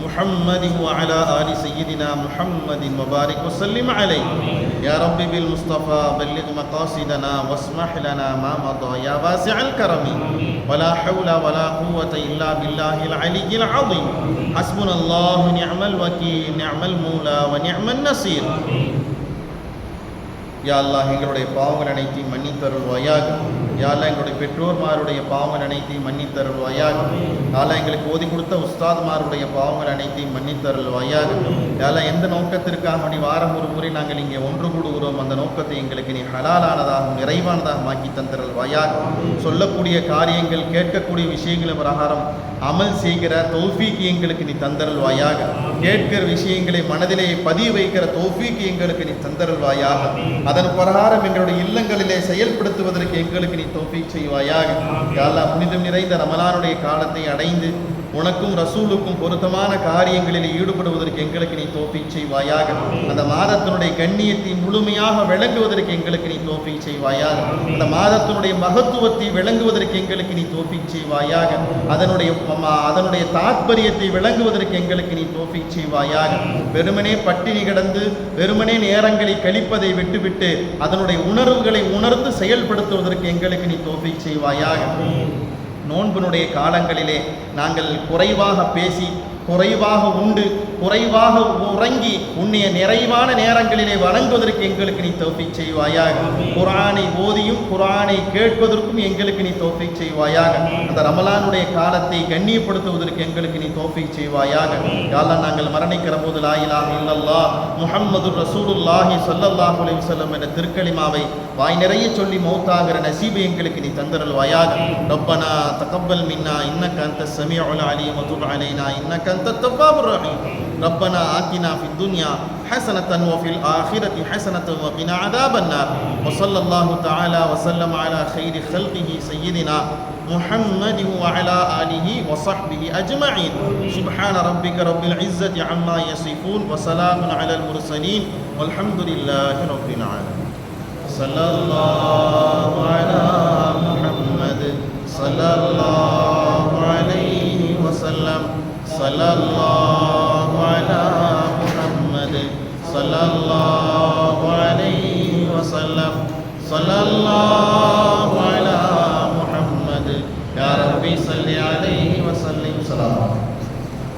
محمد وعلى آل سيدنا محمد وبارك وسلم عليه يا رب بالمصطفى بلغ مقاصدنا واسمح لنا ما مضى يا واسع الكرم ولا حول ولا قوة إلا بالله العلي العظيم حسبنا الله نعم الوكيل نعم المولى ونعم النصير. யா அல்லாஹ் எங்களுடைய பாவங்கள் அனைத்தையும் மன்னித்தருள்வாயாக. யா அல்லாஹ் எங்களுடைய பெற்றோர்மாருடைய பாவங்கள் அனைத்தையும் மன்னித்தருள்வாயாக. யா அல்லாஹ் எங்களுக்கு ஓதி கொடுத்த உஸ்தாத்மாருடைய பாவங்கள் அனைத்தையும் மன்னித்தருள்வாயாக. யா அல்லாஹ் எந்த நோக்கத்திற்காக நீ வாரம் ஒரு முறை நாங்கள் இங்கே ஒன்று கூடுகிறோம், அந்த நோக்கத்தை எங்களுக்கு நீ ஹலாலானதாகவும் நிறைவானதாக மாக்கி தந்தருள்வாயாக. சொல்லக்கூடிய காரியங்கள், கேட்கக்கூடிய விஷயங்கள் பிரகாரம் அமல் செய்கிற தௌஃபீக் எங்களுக்கு நீ தந்தருள்வாயாக. கேட்கிற விஷயங்களை மனதிலே பதிய வைக்கிற தௌஃபீக் எங்களுக்கு நீ தந்தருள்வாயாக. அதன் பிரகாரம் எங்களுடைய இல்லங்களிலே செயல்படுத்துவதற்கு எங்களுக்கு நீ தௌஃபீக் செய்வாயாக. யா அல்லாஹ் புனிதம் நிறைந்த ரமலானுடைய காலத்தை அடைந்து உனக்கும் ரசூலுக்கும் பொருத்தமான காரியங்களில் ஈடுபடுவதற்கு எங்களுக்கு நீ தௌஃபீக் செய்வாயாக. அந்த மாதத்தினுடைய கண்ணியத்தை முழுமையாக விளங்குவதற்கு எங்களுக்கு நீ தௌஃபீக் செய்வாயாக. அந்த மாதத்தினுடைய மகத்துவத்தை விளங்குவதற்கு எங்களுக்கு நீ தௌஃபீக் செய்வாயாக. அதனுடைய தாத்பரியத்தை விளங்குவதற்கு எங்களுக்கு நீ தௌஃபீக் செய்வாயாக. வெறுமனே பட்டினி கிடந்து வெறுமனே நேரங்களை கழிப்பதை விட்டுவிட்டு அதனுடைய உணர்வுகளை உணர்ந்து செயல்படுத்துவதற்கு எங்களுக்கு நீ தௌஃபீக் செய்வாயாக. நோன்பினுடைய காலங்களிலே நாங்கள் குறைவாக பேசி, குறைவாக உண்டு, குறைவாக உறங்கி உன்னைய நிறைவான நேரங்களிலே வணங்குவதற்கு எங்களுக்கு நீ தௌஃபீக் செய்வாயாக. குர்ஆனை ஓதியும் குர்ஆனை கேட்பதற்கும் எங்களுக்கு நீ தௌஃபீக் செய்வாயாக. அந்த ரமலானுடைய காலத்தை கண்ணியப்படுத்துவதற்கு எங்களுக்கு நீ தௌஃபீக் செய்வாயாக. யா அல்லாஹ் நாங்கள் மரணிக்கிற போது லா இலாஹ இல்லல்லாஹ் முஹம்மது ரசூலுல்லாஹி ஸல்லல்லாஹு அலைஹி வஸல்லம் என்ற திருக்கலிமாவை வாய் நிறைய சொல்லி மௌத்தாகிற நசீபை எங்களுக்கு நீ தந்தருள்வாயாக. ரப்பனா தகப்பல் மின்னா இன்னக அன்தஸ் ஸமீஉல் அலீம் வ துப் அலைனா இன்னக அன்தத் தவ்வாபுர் ரஹீம். ربنا آتنا في الدنيا حسنة وفي الآخرة حسنة وقنا عذاب النار. وصلى الله تعالى وسلم على خير خلقه سيدنا محمد وعلى آله وصحبه أجمعين. سبحان ربك رب العزة عما يصفون وسلام على المرسلين والحمد لله رب العالمين. صلى الله على محمد صلى الله عليه وسلم. صلى الله على محمد صلى الله عليه وسلم. صلى الله على محمد يا ربي صل عليه وسلم. صلوات